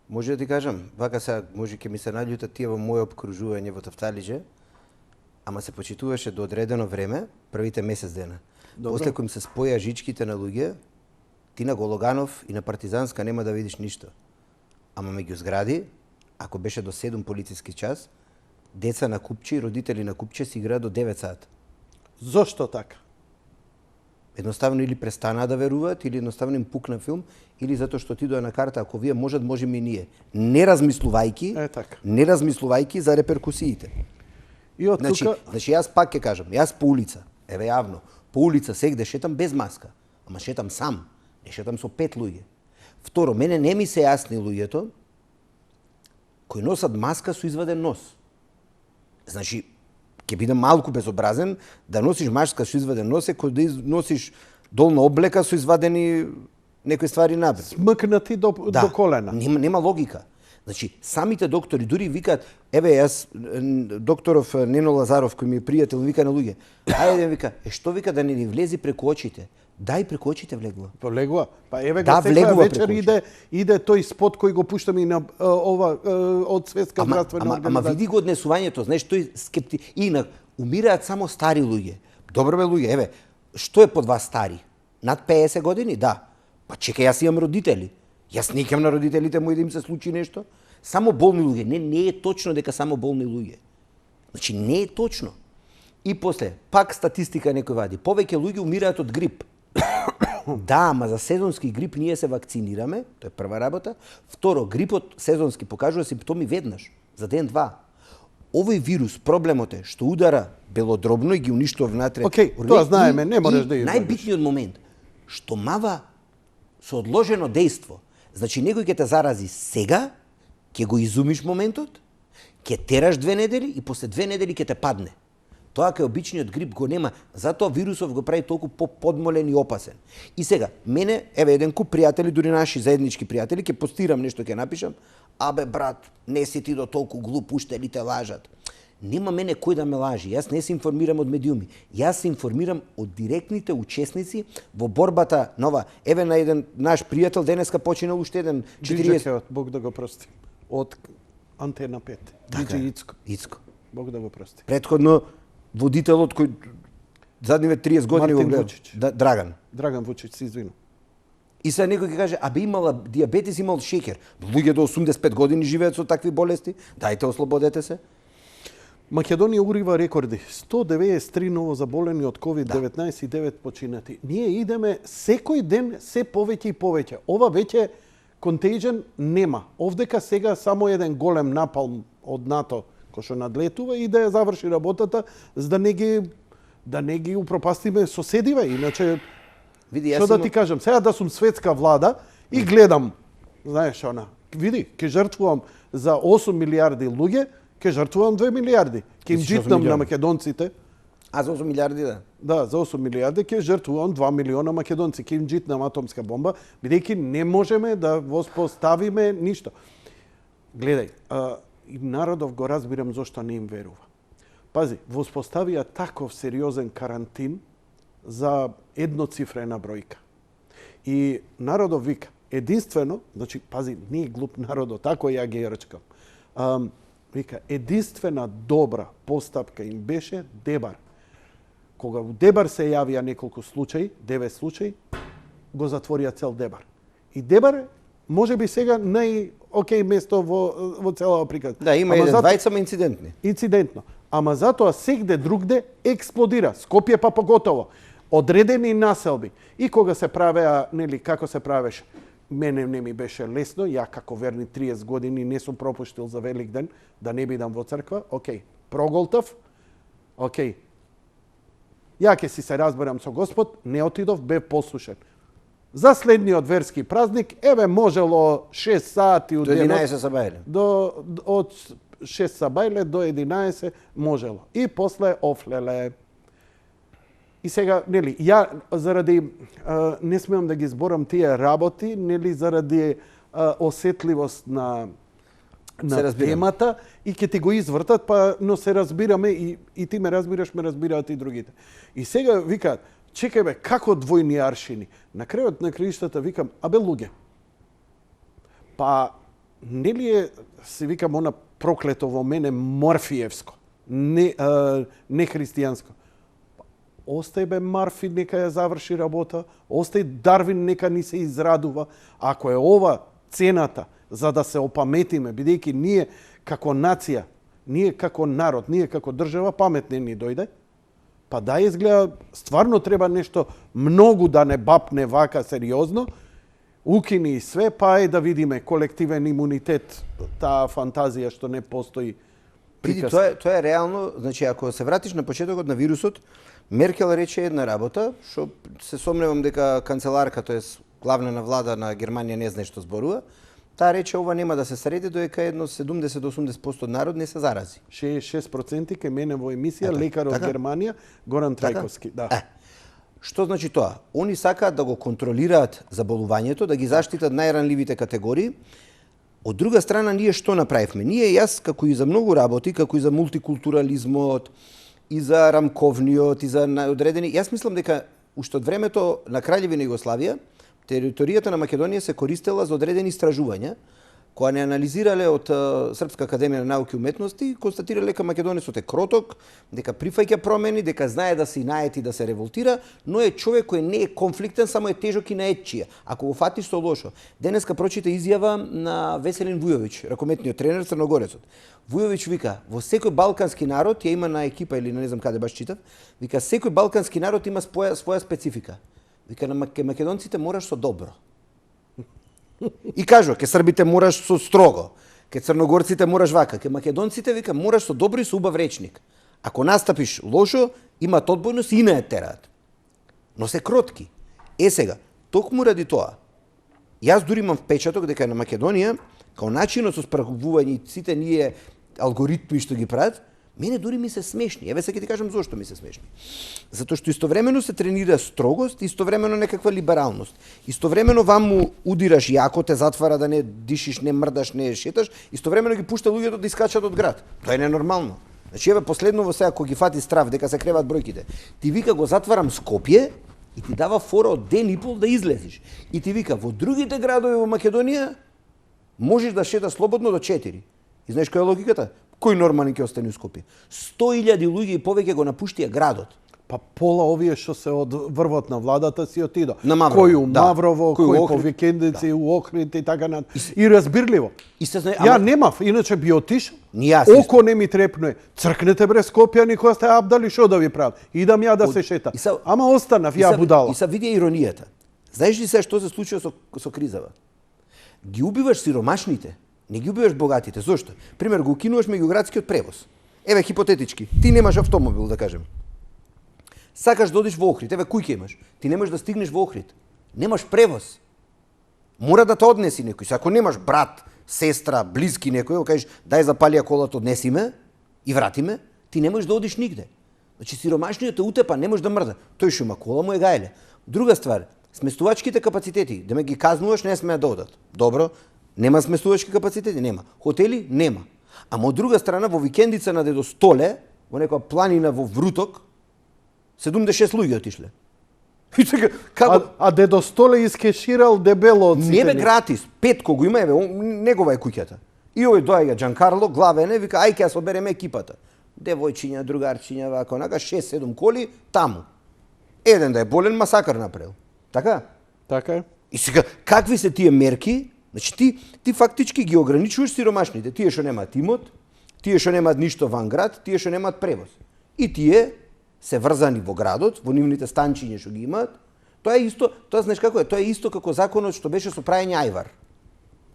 [SPEAKER 2] Може да ти кажам, вака сега може ќе ми се наљутат тие во моје обкружување во Тафталиџе, ама се почитуваше до одредено време, првите месец дена. Добро. После кој се споја жичките на луѓе, ти на Гологанов и на Партизанска нема да видиш ништо. Ама меѓу згради, ако беше до 7 полициски час, деца на купче и родители на купче си играат до 9 сат.
[SPEAKER 1] Зошто така?
[SPEAKER 2] Едноставно или престанаа да веруваат, или едноставно им пукна филм, или затоа што ти доја на карта, ако вие можеме и ние. Не размислувајки за реперкусиите.
[SPEAKER 1] И од тука...
[SPEAKER 2] Значи јас пак ќе кажам, јас по улица, еве јавно, по улица сегде шетам без маска, ама шетам сам, не шетам со 5 луѓе. Второ, мене не ми се јасни луѓето кои носат маска со изваден нос. Значи, ќе бидам малку безобразен да носиш маска со изваден нос, кој да носиш долна облека со извадени некои ствари напред.
[SPEAKER 1] Смкнати до колена.
[SPEAKER 2] Нема логика. Значи, самите доктори дури викаат, еве јас, докторов Нено Лазаров, кој ми е пријател, вика на луѓе, ајде, вика, што вика да не ни влези преку очите? Дај преку очите влегува.
[SPEAKER 1] Влегува. Па еве го секоја вечер иде тој спот кој го пуштаме и на ова од Светска здравствена организација.
[SPEAKER 2] Ама види го однесувањето, знаеш, тој инак умираат само стари луѓе. Добро бе луѓе, еве, што е под вас стари? Над 50 години? Да. Па чекај, јас имам родители. Јас не икам на родителите мои да им се случи нешто. Само болни луѓе. Не е точно дека само болни луѓе. Значи не е точно. И после, пак статистика некој вади. Повеќе луѓе умираат од грип. Да, ама за сезонски грип ние се вакцинираме, тоа е прва работа. Второ, грипот сезонски покажува симптоми веднаш, за ден-два. Овој вирус, проблемот е што удара белодробно и ги уништува внатре.
[SPEAKER 1] Океј, тоа знаеме, не можеш да ја.
[SPEAKER 2] Најбитниот момент, што мава со одложено дејство. Значи, некој ќе те зарази сега, ќе го изумиш моментот, ќе тераш 2 недели и после 2 недели ќе те падне. Тоа кај обичниот грип го нема, затоа вирусов го прави толку подмолен и опасен. И сега, мене, еве еден куп пријатели, дури наши заеднички пријатели, ќе постирам нешто, ќе напишам, абе брат, не си ти до толку глуп, уште ли те лажат. Нема мене кој да ме лажи, јас не се информирам од медиуми, јас се информирам од директните учесници во борбата нова. Еве на еден наш пријател денеска починал уште еден
[SPEAKER 1] 40... Бог да го прости, од Антена 5, Диджи
[SPEAKER 2] Ицко.
[SPEAKER 1] Бог да го прости.
[SPEAKER 2] Претходно водителот кој задниве 30 години го гледа. Драган
[SPEAKER 1] Вучич, се извинувам.
[SPEAKER 2] И сега некој ќе каже, абе имала диабетес, имал шеќер. Луѓе до 85 години живеат со такви болести. Дајте, ослободете се.
[SPEAKER 1] Македонија урива рекорди. 193 новозаболени од COVID-19 и 9 починати. Ние идеме секој ден се повеќе и повеќе. Ова веќе контейджен нема. Овдека сега само еден голем напалм од НАТО кој што надлетува и да ја заврши работата, за да не ги упропастиме соседиве. Иначе, што да ти кажам, сега да сум светска влада и гледам, знаеш она, види, ќе жртвувам за 8 милиарди луѓе, ќе жртвувам 2 милиарди. Ќе им джитнам на македонците.
[SPEAKER 2] А за 8 милиарди, да?
[SPEAKER 1] Да, за 8 милиарди ќе жртвувам 2 милиона македонци. Ќе им джитнам атомска бомба, бидејќи не можеме да воспоставиме ништо. Гледај, и народов го разбирам зошто не им верува. Пази, воспоставија таков сериозен карантин за едноцифрена бројка. И народов вика, единствено, значи, пази, не е глуп народот, тако ја ги рчкам. Вика, единствена добра постапка им беше Дебар. Кога у Дебар се јавија неколку случаи, 9 случаи, го затворија цел Дебар. И Дебар може би сега нај-окей место во целава приказна.
[SPEAKER 2] Да, има еден двајца, ама инцидентни.
[SPEAKER 1] Инцидентно. Ама затоа сегде другде експлодира. Скопје па поготово. Одредени населби. И кога се правеа, нели, како се правеше, мене не ми беше лесно, ја како верни 30 години не сум пропуштил за Велик ден, да не бидам во црква, окей, проголтав, окей. Ја ќе си се разберам со Господ, не отидов, бев послушен. За следниот верски празник, еве можело 6 сати
[SPEAKER 2] до 11 сабајле.
[SPEAKER 1] Од 6 сабајле до 11 можело. И после офлеле. И сега, нели, ја заради не смеам да ги зборам тие работи, нели, заради осетливост на темата и ќе ти го извртат, па но се разбираме и ти ме разбираш, ме разбираат и другите. И сега викаат, чекај бе, како двојни аршини? На крајот на краиштата викам, абе луѓе. Па нели е, се викам, она проклето во мене Морфиевско, не христијанско. Остај бе Марфи, нека ја заврши работа, остај Дарвин, нека ни се израдува. Ако е ова цената за да се опаметиме, бидејќи ние како нација, ние како народ, ние како држава паметне ни дојде, па да изгледа стварно треба нешто многу да не бапне вака сериозно, укини и све, па е да видиме колективен имунитет, таа фантазија што не постои.
[SPEAKER 2] Види, тоа е реално, значи ако се вратиш на почетокот на вирусот, Меркел рече една работа, што се сомневам дека канцеларка, тоест главна на влада на Германија не знае што зборува. Таа рече ова нема да се среди додека едно 70 до 80% народ не се зарази.
[SPEAKER 1] 66% кај мене во емисија лекар од Германија, Горан Трајковски, да.
[SPEAKER 2] Што значи тоа? Они сакаат да го контролираат заболувањето, да ги заштитат најранливите категории. Од друга страна, ние што направивме? Ние, јас, како и за многу работи, како и за мултикултурализмот, и за рамковниот, и за одредени... Јас мислам дека уште од времето на Краљевина Југославија, територијата на Македонија се користела за одредени истражувања, која не анализирале од Српска академија на науки и уметности, констатирале дека македонецот е кроток, дека прифаќа промени, дека знае да се наети, да се револтира, но е човек кој не е конфликтен, само е тежок и наетчија. Ако го фатиш со лошо. Денеска прочита изјава на Веселин Вујовиќ, ракометниот тренер Црногорецот. Вујовиќ вика, во секој балкански народ, ја има на екипа или не знам каде баш читав, вика секој балкански народ има своја специфика. Вика на македонците мораш со добро. И кажува, ке србите мораш со строго, ке црногорците мораш вака, ке македонците вика мораш со добро и со убав речник. Ако настапиш лошо, имаат одбојност и не тераат. Но се кротки. Сега, токму ради тоа, јас дури имам впечаток дека на Македонија, као начинот со справување и сите ние алгоритми што ги прават, мене дури ми се смешни. Еве сега ќе ти кажам зошто ми се смешни. Затоа што истовремено се тренира строгост, истовремено некаква либералност. Истовремено вам му удираш јако, те затвара да не дишиш, не мрдаш, не шеташ, истовремено ги пушта луѓето да искачат од град. Тоа е ненормално. Значи еве последно во сега кога ги фати страв дека се креваат бројките. Ти вика го затварам Скопје и ти дава фора од ден и пол да излезеш. И ти вика во другите градови во Македонија можеш да шеташ слободно до 4. И знаеш која е логиката? Кој нормален ќе остане у Скопје? 100.000 луѓе и повеќе го напуштија градот.
[SPEAKER 1] Па пола овие што се од врвот на владата си отидо.
[SPEAKER 2] На Маврово,
[SPEAKER 1] Кој у
[SPEAKER 2] да.
[SPEAKER 1] Маврово,
[SPEAKER 2] Кој
[SPEAKER 1] кој
[SPEAKER 2] у
[SPEAKER 1] по
[SPEAKER 2] Охрид,
[SPEAKER 1] викендици, у Охрид и така на... И разбирливо.
[SPEAKER 2] И се знае,
[SPEAKER 1] Ја немав, иначе би отишол.
[SPEAKER 2] Ни јас
[SPEAKER 1] Око не ми трепнуе. Цркнете бре Скопје, никога сте абдали, што да ви правам? Идам ја да се шета. Ама останав ја будала.
[SPEAKER 2] И са види иронијата. Знаеш ли се што се случува со кризава? Ги убиваш сиромашните, не ги убиваш богатите. Зошто? Пример, го укинуваш меѓуградскиот превоз. Еве хипотетички, ти немаш автомобил, да кажем. Сакаш да одиш во Охрид, еве куќа имаш. Ти не можеш да стигнеш во Охрид. Немаш превоз. Мора да те однеси некој. Ако немаш брат, сестра, блиски некој, кажеш дај запали ја колата, однеси ме и врати ме, ти не можеш да одиш нигде. Значи сиромашниот те утепа, не може да мрда. Тој што има кола му е гајле. Друга ствар, сместувачките капацитети, да ме ги казнуваш, не смеат да одат. Добро, нема сместувачки капацитети, нема. Хотели, нема. Ама од друга страна, во викендица на Дедо Столе, во некоја планина во Вруток, 76 луѓе отишле.
[SPEAKER 1] А Дедо Столе искеширал дебело од сите.
[SPEAKER 2] Не бе гратис, Петко го има, еве, негова е куќата. И овој доаѓа Джанкарло, главене, вика, ај ќе ја собереме екипата. Девојчиња, другарчиња, вака, онака, 6-7 коли, таму. Еден да е болен, масакар направил. Така?
[SPEAKER 1] Така е.
[SPEAKER 2] И сега, какви се тие мерки? Значи, ти фактички ги ограничуваш сиромашните. Тие што немаат имот, тие што немаат ништо ван град, тие што немаат превоз. И тие се врзани во градот, во нивните станчиња што ги имаат. Тоа е исто, тоа знаеш како е, тоа е исто како законот што беше со праење ајвар.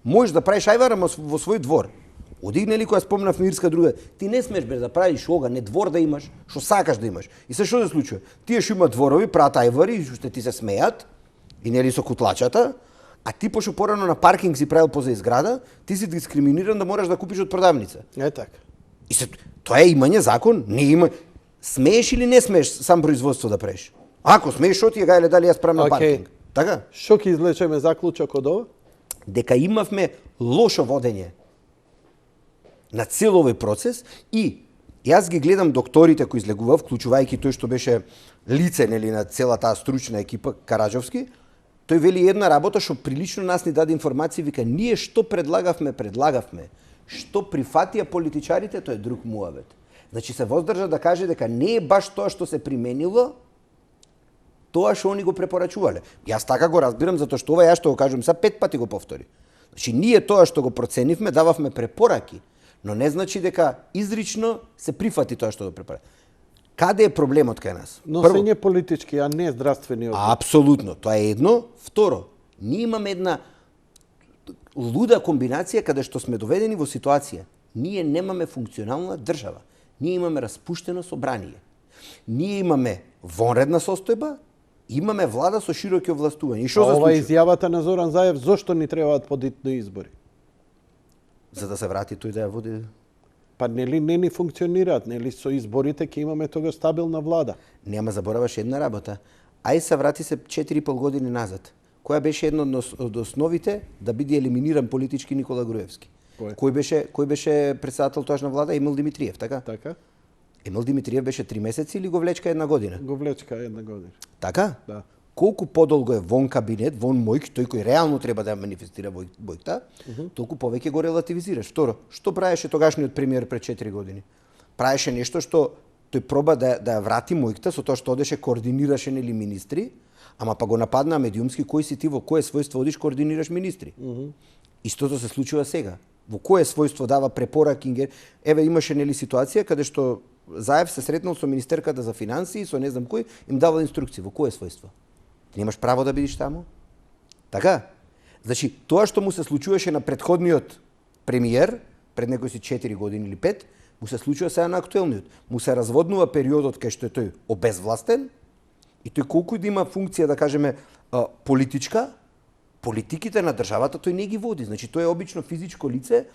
[SPEAKER 2] Можеш да правиш ајвар, ама во свој двор. Оди, нели, која спомнав Мирска друга, ти не смеш бе да правиш ога, не двор да имаш, што сакаш да имаш. И се што се случува? Тие што имаат дворови, прават ајвари, што ти се смеат, и нели со кутлачата, а ти пошто порано на паркинг си правил позади зграда, ти си дискриминиран да мораш да купиш од продавница.
[SPEAKER 1] Е така.
[SPEAKER 2] И се, тоа е имање закон, не има. Смееш или не смееш сам производство да правиш? Ако смееш, што ти е гајле дали јас правам на паркинг? Така?
[SPEAKER 1] Што ќе извлечеме заклучок од ова?
[SPEAKER 2] Дека имавме лошо водење на цел овој процес и јас ги гледам докторите кои излегува, вклучувајќи тој што беше лице, нели, на цела таа стручна екипа Караџовски, тој вели една работа што прилично нас ни даде информации, вика, ние што предлагавме, што прифатија политичарите, тоа е друг муавет. Значи се воздржа да каже дека не е баш тоа што се применило, тоа што они го препорачувале. Јас така го разбирам, затоа што ова јас што го кажувам, са 5 пати го повтори. Значи ние тоа што го проценивме, дававме препораки, но не значи дека изрично се прифати тоа што го препора. Каде е проблемот кај нас?
[SPEAKER 1] Носење политички, а не здравствени одлуки.
[SPEAKER 2] Апсолутно, тоа е едно. Второ, ние имаме една луда комбинација каде што сме доведени во ситуација. Ние немаме функционална држава. Ние имаме распуштено собрание. Ние имаме вонредна состојба, имаме влада со широки овластувања. И што се случува?
[SPEAKER 1] Ова изјавата на Зоран Заев, зошто ни требаат подитни избори?
[SPEAKER 2] За да се врати тој да ја води.
[SPEAKER 1] Па нели не ни функционираат, нели со изборите ќе имаме тога стабилна влада.
[SPEAKER 2] Нема забораваш една работа. Ај се врати се 4,5 години назад. Која беше една од основите да биде елиминиран политички Никола Груевски? Кој беше председател тоаш на влада? Емил Димитриев, така?
[SPEAKER 1] Така.
[SPEAKER 2] Емил Димитриев беше 3 месеци или го влечка една година?
[SPEAKER 1] Го влечка една година.
[SPEAKER 2] Така?
[SPEAKER 1] Да.
[SPEAKER 2] Колку подолго е вон кабинет, вон мојк, тој кој реално треба да ја манифестира мојкта, толку повеќе го релативизираш. Второ, што правеше тогашниот премиер пред 4 години? Правеше нешто што тој проба да ја врати мојкта со тоа што одеше координираше нели министри, ама па го нападна медиумски, кој си ти, во кое својство одиш координираш министри. Истото се случува сега. Во кое својство дава препораки? Еве имаше нели ситуација каде што Заев се сретнал со министерката за финансии, со не знам кој, им давал инструкции. Во кое својство? Немаш право да бидиш таму? Така? Значи, тоа што му се случуваше на претходниот премиер, пред некои си 4 години или 5, му се случува сега на актуелниот. Му се разводнува периодот кај што е тој обезвластен и тој колку да има функција, да кажеме, политичка, политиките на државата тој не ги води. Значи, тој е обично физичко лице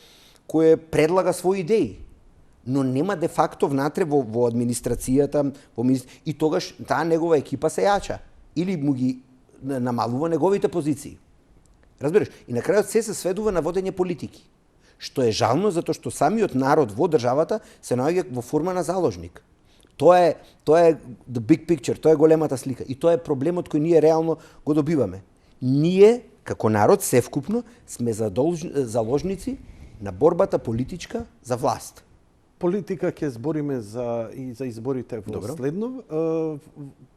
[SPEAKER 2] кое предлага своји идеи, но нема де факто внатре во администрацијата, и тогаш таа негова екипа се јача или му ги намалува неговите позиции. Разбираш? И на крајот се сведува на водење политики, што е жално затоа што самиот народ во државата се наоѓа во форма на заложник. Тоа е the big picture, тоа е големата слика и тоа е проблемот кој ние реално го добиваме. Ние како народ севкупно сме заложници на борбата политичка за власт.
[SPEAKER 1] политика ќе збориме за изборите во следно,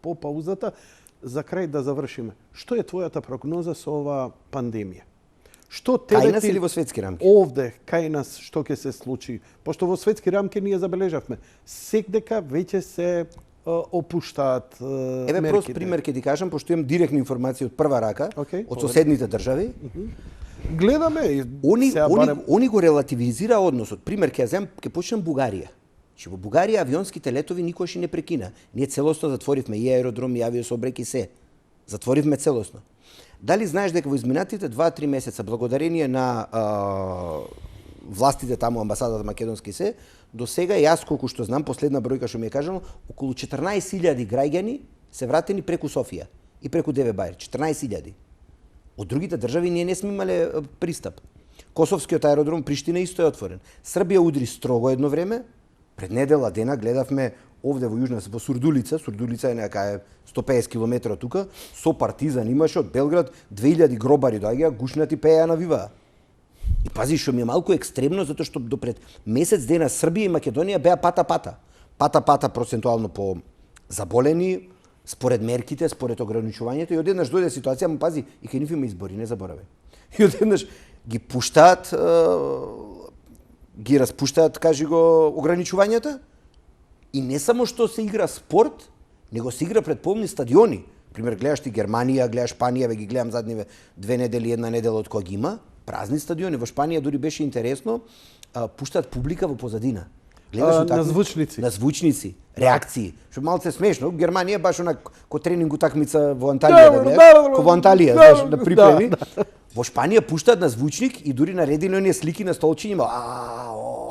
[SPEAKER 1] по паузата. За крај да завршиме. Што е твојата прогноза со оваа пандемија? Што
[SPEAKER 2] кај нас или во светски рамки?
[SPEAKER 1] Овде, кај нас, што ќе се случи? Пошто во светски рамки ние забележавме, секдека веќе се опуштаат мерките.
[SPEAKER 2] Еве прост пример ќе ти кажам, пошто имам директна информација од прва рака, од соседните држави.
[SPEAKER 1] Гледаме.
[SPEAKER 2] Они го релативизира односот. Пример ќе земам, ќе почнем Бугарија. Че во Бугарија авионските летови никош не прекина. Ние целосно затворивме и аеродром, и авиособрек и се. Затворивме целосно. Дали знаеш дека во изминатите 2-3 месеца, благодарение на властите таму, амбасадата македонски се, до сега јас колку што знам, последна бројка што ми е кажано, околу 14.000 граѓани се вратени преку Софија и преку ДВ Бајр. 14.000. Од другите држави ние не сме имале пристап. Косовскиот аеродром Приштина исто е отворен. Србија удри строго едно време. Пред недела дена гледавме овде во Јужна, во Сурдулица, Сурдулица е некај 150 км од тука, со партизан имаше од Белград 2000 гробари доаѓаа, гушнати пееа на вива. И пази, што ми е малку екстремно, затоа што до пред месец дена Србија и Македонија беа пата-пата. Пата-пата процентуално по заболени, според мерките, според ограничувањето, и одеднаш дојде ситуација, му пази, и кај нив има избори, не заборавај. И одеднаш ги пуштаат, ги распуштаат, кажи го, ограничувањата, и не само што се игра спорт, него се игра пред полни стадиони. Пример, гледаш ти Германија, гледаш Шпанија, ги гледам задниве 2 недели, 1 недела од кога ги има, празни стадиони. Во Шпанија дури беше интересно, пуштаат публика во позадина.
[SPEAKER 1] Гледаш на звучници.
[SPEAKER 2] На звучници, реакции. Што малце смешно, Германија баш она ко тренинг утакмица во Анталија, да гледаш, ко во Анталија, знаеш, на припреми. Во Шпанија пуштаат на звучник и дури наредени оние слики на столчиња.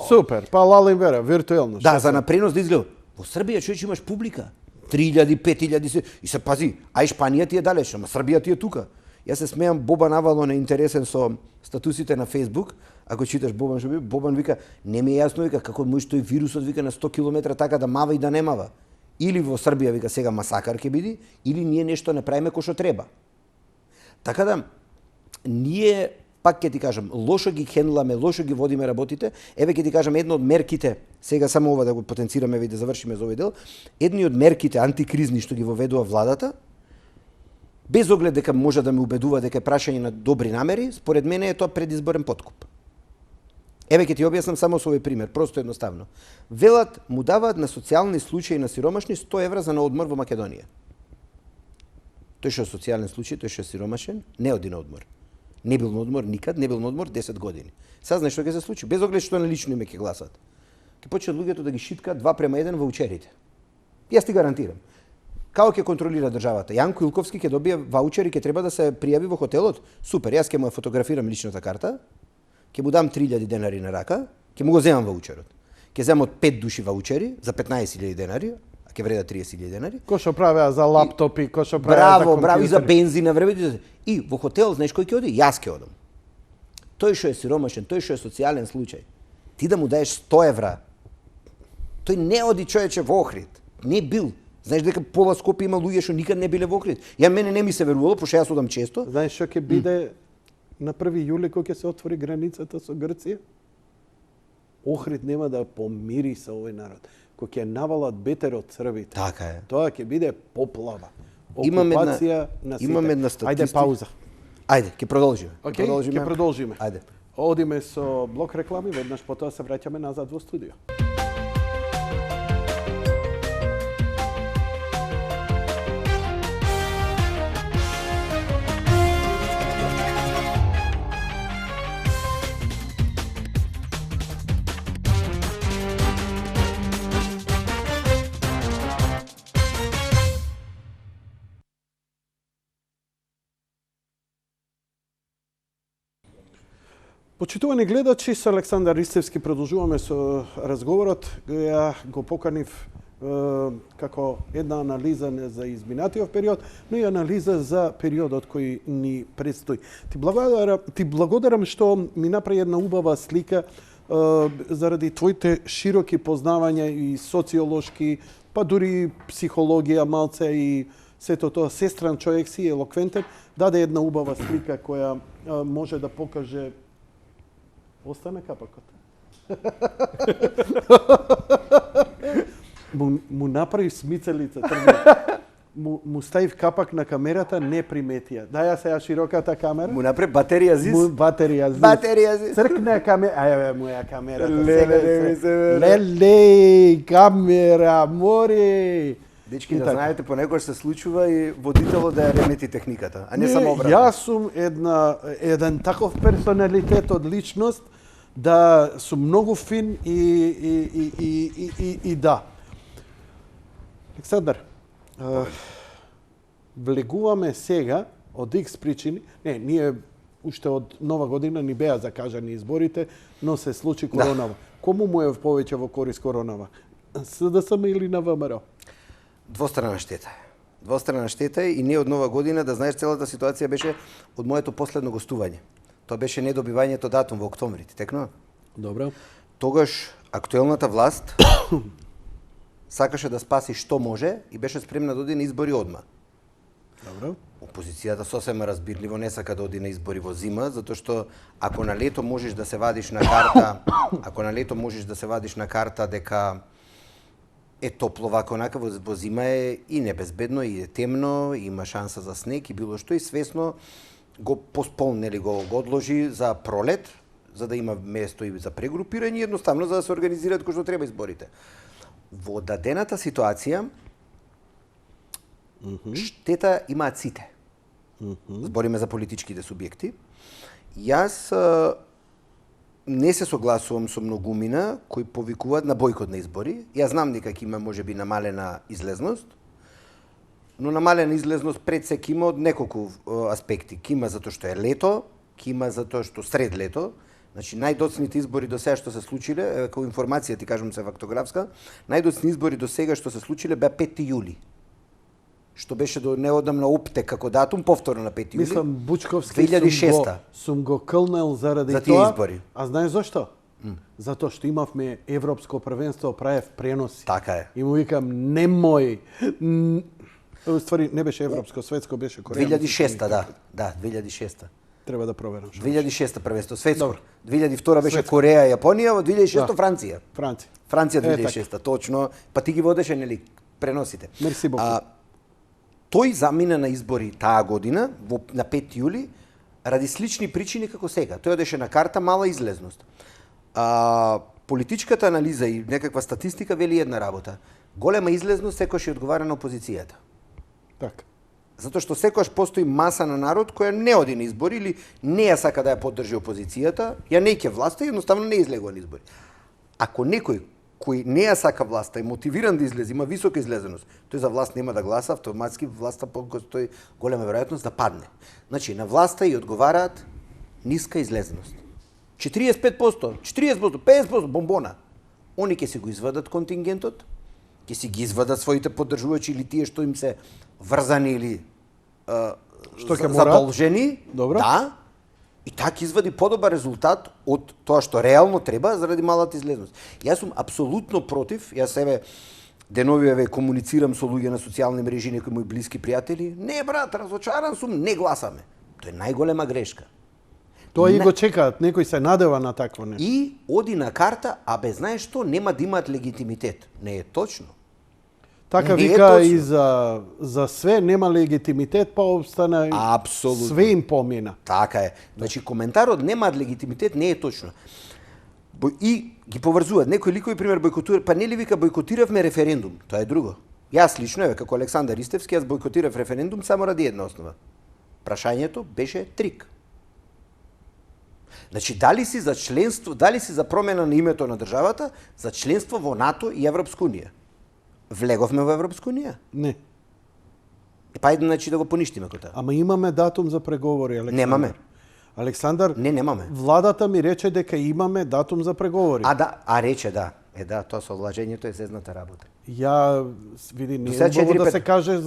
[SPEAKER 1] Супер, па лала им вера, виртуелно.
[SPEAKER 2] Да, за напренос да изгледа. Во Србија човече имаш публика. 3000, 5000 и се пази, ај Шпанија ти е далеч, ама Србија ти е тука. Јас се смеам, Бобан Авалон е интересен со статусите на Facebook. Ако читаш Бобан што би, Бобан вика, не ми е јасно, вика, како може тој вирусот вика на 100 км така да мава и да не мава. Или во Србија вика сега масакар ќе биде, или ние нешто не правиме кој што треба. Така да ние пак ќе ти кажам, лошо ги хендламе, лошо ги водиме работите. Еве ќе ти кажам една од мерките, сега само ова да го потенцираме и да завршиме за овој дел, едни од мерките антикризни што ги воведува владата, без оглед дека може да ме убедува дека е прашање на добри намери, според мене е тоа предизборен подкуп. Еве ќе ти објаснам само со овој пример, просто едноставно. Велат му даваат на социјални случаи на сиромашни 100 евра за на одмор во Македонија. Тој што е социјален случај, тој што е сиромашен, не оди на одмор. Не бил на одмор никад, не бил на одмор 10 години. Сазнаш што ќе се случи, без оглед што на лично име ќе гласат. Ќе почнат луѓето да ги шиткаат 2:1 ваучерите. Јас ти гарантирам. Како ќе контролира државата? Јанко Илковски ќе добие ваучери, ќе треба да се пријави во хотелот. Супер, јас ќе му ја фотографирам личната карта, ќе му дам 3000 денари на рака, ќе му го земам ваучерот. Ќе земам од 5 души ваучери за 15.000 денари, а ќе вреда 30.000 денари.
[SPEAKER 1] Кој што правеа за лаптопи, кој што правеа за компјутери.
[SPEAKER 2] Браво, и за бензин на време. И во хотел, знаеш кој ќе оди? Јас ќе одам. Тој што е сиромашен, тој што е социјален случај, ти да му даеш 100 евра, тој не оди човече во Охрид. Не бил. Знаеш дека пола Скопје има луѓе што никад не биле во Охрид. Ја мене не ми се верувало, пошто јас одам често.
[SPEAKER 1] Знаеш што ќе биде на 1 јули кога ќе се отвори границата со Грција? Охрид нема да помири со овој народ. Кога ќе навалат бетер од црвите.
[SPEAKER 2] Така е.
[SPEAKER 1] Тоа ќе биде поплава.
[SPEAKER 2] Окупација
[SPEAKER 1] на сите.
[SPEAKER 2] Имаме една статистика.
[SPEAKER 1] Ајде пауза.
[SPEAKER 2] Ајде, ќе продолжиме.
[SPEAKER 1] Ќе продолжиме.
[SPEAKER 2] Ајде.
[SPEAKER 1] Одиме со блок реклами, веднаш потоа се враќаме назад во студио. Почитувани гледачи, со Александар Ристевски продолжуваме со разговорот. Ја го поканив како една анализа не за изминатиот период, но и анализа за периодот кој ни предстои. Ти благодарам што ми направи една убава слика заради твоите широки познавања и социолошки, па дури психологија малце и сето тоа. Сестран човек си, елоквентен, даде една убава слика која може да покаже. Остана капакот. Му направи смицелица, му ставив капак на камерата, не приметија. Даја сега широката камера.
[SPEAKER 2] Му направи батерија зис.
[SPEAKER 1] Батерија зис.
[SPEAKER 2] Батерија зис.
[SPEAKER 1] Цркна камера. Аје, моја камера.
[SPEAKER 2] Леле,
[SPEAKER 1] камера, море.
[SPEAKER 2] Дечки, да знаете, понекогаш се случува и водителот да ја ремети техниката, а не само обратно.
[SPEAKER 1] Јас сум еден таков персоналитет од личност да сум многу фин и да. Александар, влегуваме сега од X причини. Не, ние уште од нова година ни беа закажани изборите, но се случи коронава. Кому му е повеќе во корис коронава? СДСМ или на ВМРО?
[SPEAKER 2] Двострана штета. Двострана штета и не од нова година, да знаеш, целата ситуација беше од моето последно гостување. Тоа беше недобивањето датум во октомври, ти текнува?
[SPEAKER 1] Добро.
[SPEAKER 2] Тогаш актуелната власт сакаше да спаси што може и беше спремна да оди на избори одма.
[SPEAKER 1] Добро.
[SPEAKER 2] Опозицијата сосема разбирливо не сака да оди на избори во зима, затоа што ако на лето можеш да се вадиш на карта, дека е топло вака онака, во зима е и небезбедно, и е темно, и има шанса за снег и било што, и свесно го посполнели, го одложи за пролет, за да има место и за прегрупирање, едноставно за да се организираат кој што треба изборите. Во дадената ситуација, штета имаат сите. Збориме за политичките субјекти. Јас не се согласувам со многумина кои повикуваат на бојкот на избори. Јас знам дека ќе има можеби намалена излезност, но намалена излезност пред се ќе има од неколку аспекти. Ќе има затоа што е лето, ќе има затоа што сред лето. Значи, најдоцните избори до сега што се случиле, како информација ти кажам се фактографска, најдоцни избори до сега што се случиле беа 5 јули. Што беше до неодамна оптек како датум, повторно на 5 јули.
[SPEAKER 1] Мислам, Бучковски
[SPEAKER 2] 2006.
[SPEAKER 1] Сум го кълнел заради
[SPEAKER 2] за тие
[SPEAKER 1] тоа.
[SPEAKER 2] избори.
[SPEAKER 1] А знаеш зашто? Затоа што имавме Европско првенство, правев преноси.
[SPEAKER 2] Така е.
[SPEAKER 1] И му викам, немој. Ствари, не беше Европско, светско беше Кореја.
[SPEAKER 2] 2006, да, 2006.
[SPEAKER 1] Треба да проверам.
[SPEAKER 2] 2006 првенство, светско.
[SPEAKER 1] Добро.
[SPEAKER 2] 2002 беше
[SPEAKER 1] Светско.
[SPEAKER 2] Кореја, Јапонија, во 2006 Франција.
[SPEAKER 1] Франција.
[SPEAKER 2] Франција 2006, точно. Па ти ги водеше, нели, преносите.
[SPEAKER 1] Мерси Боку.
[SPEAKER 2] Тој замина на избори таа година, на 5 јули, ради слични причини како сега. Тој одеше на карта мала излезност. Политичката анализа и некаква статистика вели една работа. Голема излезност секојаш ја одговара на опозицијата.
[SPEAKER 1] Така.
[SPEAKER 2] Затоа што секојаш постои маса на народ која не оди на избори или не ја сака да ја поддржи опозицијата, ја не ќе власта и едноставно не излегува на избори. Ако некој кој не ја сака власта и мотивиран да излезе, има висока излезеност, тој за власт нема да гласа, автоматски власта постои голема веројатност да падне. Значи, на власта и одговараат ниска излезеност. 45%, 40%, 50% бомбона. Они ќе си го извадат контингентот, ќе си ги извадат своите поддржувачи или тие што им се врзани или задолжени.
[SPEAKER 1] Добро.
[SPEAKER 2] Да. И така извади подобар резултат од тоа што реално треба заради малата излезност. Јас сум апсолутно против, јас себе денови комуницирам со луѓе на социјални мрежи, некои мои блиски пријатели. Не брат, разочаран сум, не гласаме. Тоа е најголема грешка.
[SPEAKER 1] Тоа и го чекаат, некој се надева на такво нешто.
[SPEAKER 2] И оди на карта, а бе знаеш што, нема да имаат легитимитет. Не е точно.
[SPEAKER 1] Така
[SPEAKER 2] Не е
[SPEAKER 1] вика
[SPEAKER 2] точно.
[SPEAKER 1] и за све нема легитимитет, па обстана
[SPEAKER 2] Апсолутно.
[SPEAKER 1] све им помина.
[SPEAKER 2] Така е. Значи коментарот немаат легитимитет не е точно. И ги поврзуваат. Некои ликови пример бојкотираат, па нели вика бојкотиравме референдум. Тоа е друго. Јас лично како Александар Ристевски, јас бојкотирав референдум само ради една основа. Прашањето беше трик. Значи, дали си за членство, дали си за промена на името на државата, за членство во НАТО и Европска унија? Влеговме во Европска унија?
[SPEAKER 1] Не.
[SPEAKER 2] Па ајде, значи, да го поништиме кој тоа.
[SPEAKER 1] Ама имаме датум за преговори, Александар.
[SPEAKER 2] Немаме.
[SPEAKER 1] Александар,
[SPEAKER 2] Не, немаме.
[SPEAKER 1] владата ми рече дека имаме датум за преговори.
[SPEAKER 2] Рече да. Да, тоа со влажењето е сезната работа.
[SPEAKER 1] Ја види, не
[SPEAKER 2] Сега
[SPEAKER 1] е убаво
[SPEAKER 2] 4-5
[SPEAKER 1] да се каже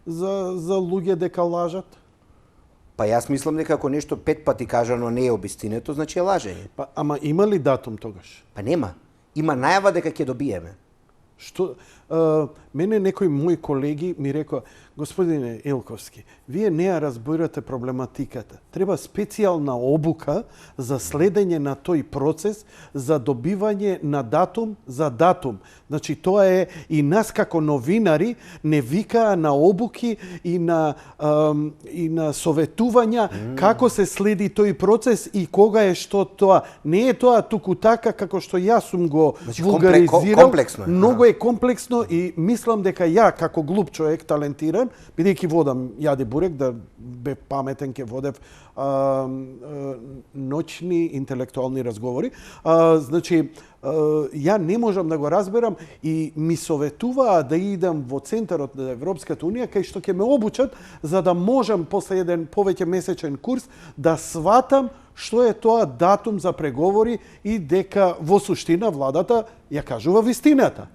[SPEAKER 1] за луѓе дека лажат.
[SPEAKER 2] Па јас мислам дека ако нешто 5 пати кажано не е обистинето, значи е лажење.
[SPEAKER 1] Па, ама има ли датум тогаш?
[SPEAKER 2] Па нема. Има најава дека ќе добиеме.
[SPEAKER 1] Што мене некои мои колеги ми рекоа, Господине Илковски, вие не ја разбирате проблематиката. Треба специјална обука за следење на тој процес, за добивање на датум за датум. Значи, тоа е и нас како новинари не викаа на обуки и на советувања како се следи тој процес и кога е што тоа. Не е тоа туку така како што јас сум го вулгаризирал. Многу е комплексно и мислам дека ја како глуп човек, талентиран, бидејќи водам јади бурек, да бе паметен ке водев ноќни интелектуални разговори. Значи, ја не можам да го разберам и ми советуваа да идам во центарот на Европската унија кај што ќе ме обучат за да можам после еден повеќе месечен курс да сватам што е тоа датум за преговори и дека во суштина владата ја кажува вистината.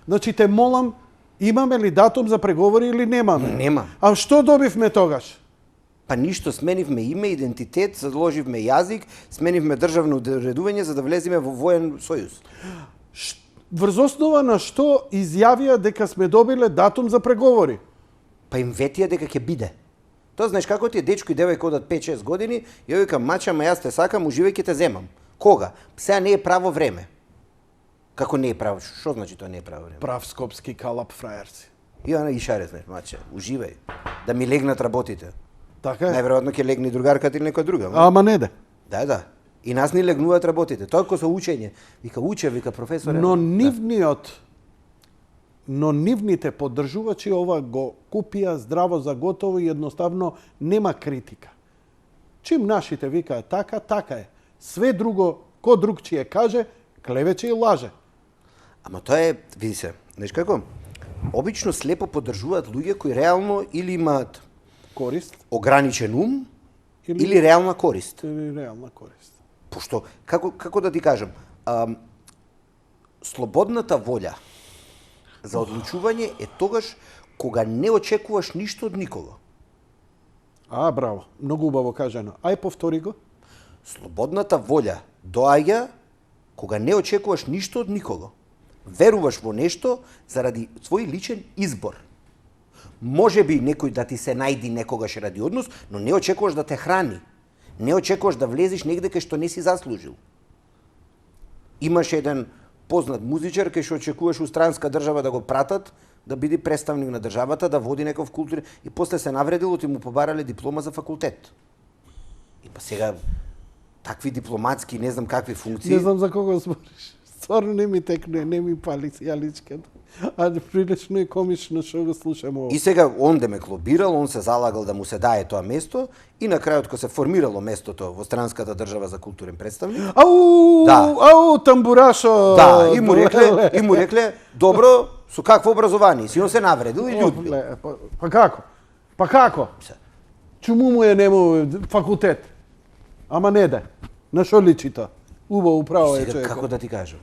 [SPEAKER 1] Значи, те молам, имаме ли датум за преговори или немаме?
[SPEAKER 2] Нема.
[SPEAKER 1] А што добивме тогаш?
[SPEAKER 2] Па ништо, сменивме име, идентитет, заложивме јазик, сменивме државно уредување за да влеземе во воен сојуз.
[SPEAKER 1] Врз основа на што изјавија дека сме добиле датум за преговори?
[SPEAKER 2] Па им ветија дека ќе биде. Тоа знаеш како ти е дечко и девојка одат 5-6 години, ја викам мача, ма јас те сакам, уживај ќе те земам. Кога? Сега не е право време. Како не е право? Што значи тоа не е право време?
[SPEAKER 1] Прав скопски калап фраерци.
[SPEAKER 2] И она и шаре, знаеш, мача, уживај. Да ми легнат работите.
[SPEAKER 1] Така е.
[SPEAKER 2] Најверојатно ќе легне другарката или некоја друга.
[SPEAKER 1] Ама не да.
[SPEAKER 2] Да. И нас ни легнуваат работите. Тоа како со учење. Вика уче, вика професоре.
[SPEAKER 1] Но нивните поддржувачи ова го купија здраво за готово и едноставно нема критика. Чим нашите викаат така, така е. Све друго, ко друг чие каже, клевече и лаже.
[SPEAKER 2] Ама тоа е, види се, знаеш како? Обично слепо поддржуваат луѓе кои реално или имаат
[SPEAKER 1] корист,
[SPEAKER 2] ограничен ум или реална корист.
[SPEAKER 1] Или реална корист.
[SPEAKER 2] Пошто како да ти кажам, слободната волја за одлучување е тогаш кога не очекуваш ништо од никого.
[SPEAKER 1] Браво, многу убаво кажано. Ај повтори го.
[SPEAKER 2] Слободната волја доаѓа кога не очекуваш ништо од никого. Веруваш во нешто заради свој личен избор. Може би некој да ти се најди некогаш ради однос, но не очекуваш да те храни. Не очекуваш да влезеш негде кај што не си заслужил. Имаш еден познат музичар кај што очекуваш у странска држава да го пратат, да биде представник на државата, да води некој култури и после се навредил и му побарале диплома за факултет. И па сега такви дипломатски, не знам какви функции.
[SPEAKER 1] Не знам за кого збориш. Стварно не ми текне, не ми пали јаличката. Прилично и комично што го слушам ово.
[SPEAKER 2] И сега он ме клобирал, он се залагал да му се дае тоа место и на крајот кога се формирало местото во странската држава за културен представник.
[SPEAKER 1] Ау, тамбурашо.
[SPEAKER 2] Да, и му рекле, добро, со какво образование си, он се навредил и људбил.
[SPEAKER 1] Па како? Чуму му е нему факултет? Ама не да. На што личи тоа? Убаво право е човек.
[SPEAKER 2] Како да ти кажам?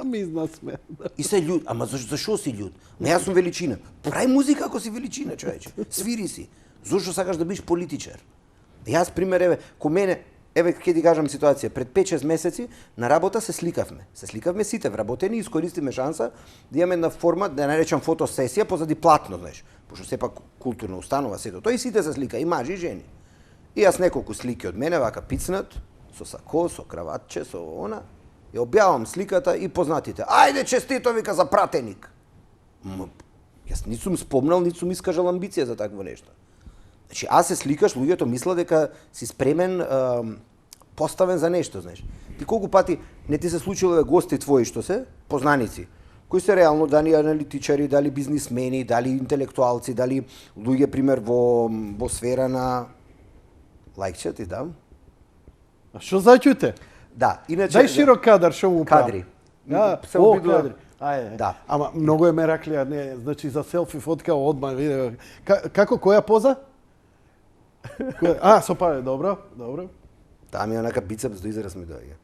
[SPEAKER 1] Мизна сме.
[SPEAKER 2] И се људ, ама зашо си људ? Не, јас сум величина. Прај музика ако си величина, човече. Свири си. Зошто сакаш да бидеш политичар? Јас пример ко мене, ќе ти кажам ситуација, пред 5-6 месеци на работа се сликавме. Се сликавме сите вработени и искористиме шанса да имаме една форма, да наречам фотосесија, позади платно, знаеш. Пошто сепак културна установа сето. Тој сите се слика, и мажи и жени. И јас неколку слики од мене вака пицнат, со сако, со краватче, со она. Ја објавам сликата и познатите. Ајде честито, вика, за пратеник. Јас нит сум спомнал, нит сум искажал амбиција за такво нешто. Значи, аз се сликаш, луѓето мисла дека си спремен, поставен за нешто, знаеш. Ти колку пати не ти се случило гости твои што се, познаници, кои се реално дали аналитичари, дали бизнисмени, дали интелектуалци, дали луѓе, пример, во сфера на... Лајкче ти дам?
[SPEAKER 1] А што заќуте?
[SPEAKER 2] Да, иначе...
[SPEAKER 1] Дај широк кадар, што му прави?
[SPEAKER 2] Кадри.
[SPEAKER 1] Се обидува. Ајде.
[SPEAKER 2] Да.
[SPEAKER 1] Ама многу е мераклија, не, значи за селфи фотка одма видео. Како која поза? Со паре, добро.
[SPEAKER 2] Таа ми онака бицепс до израз ми доаѓа.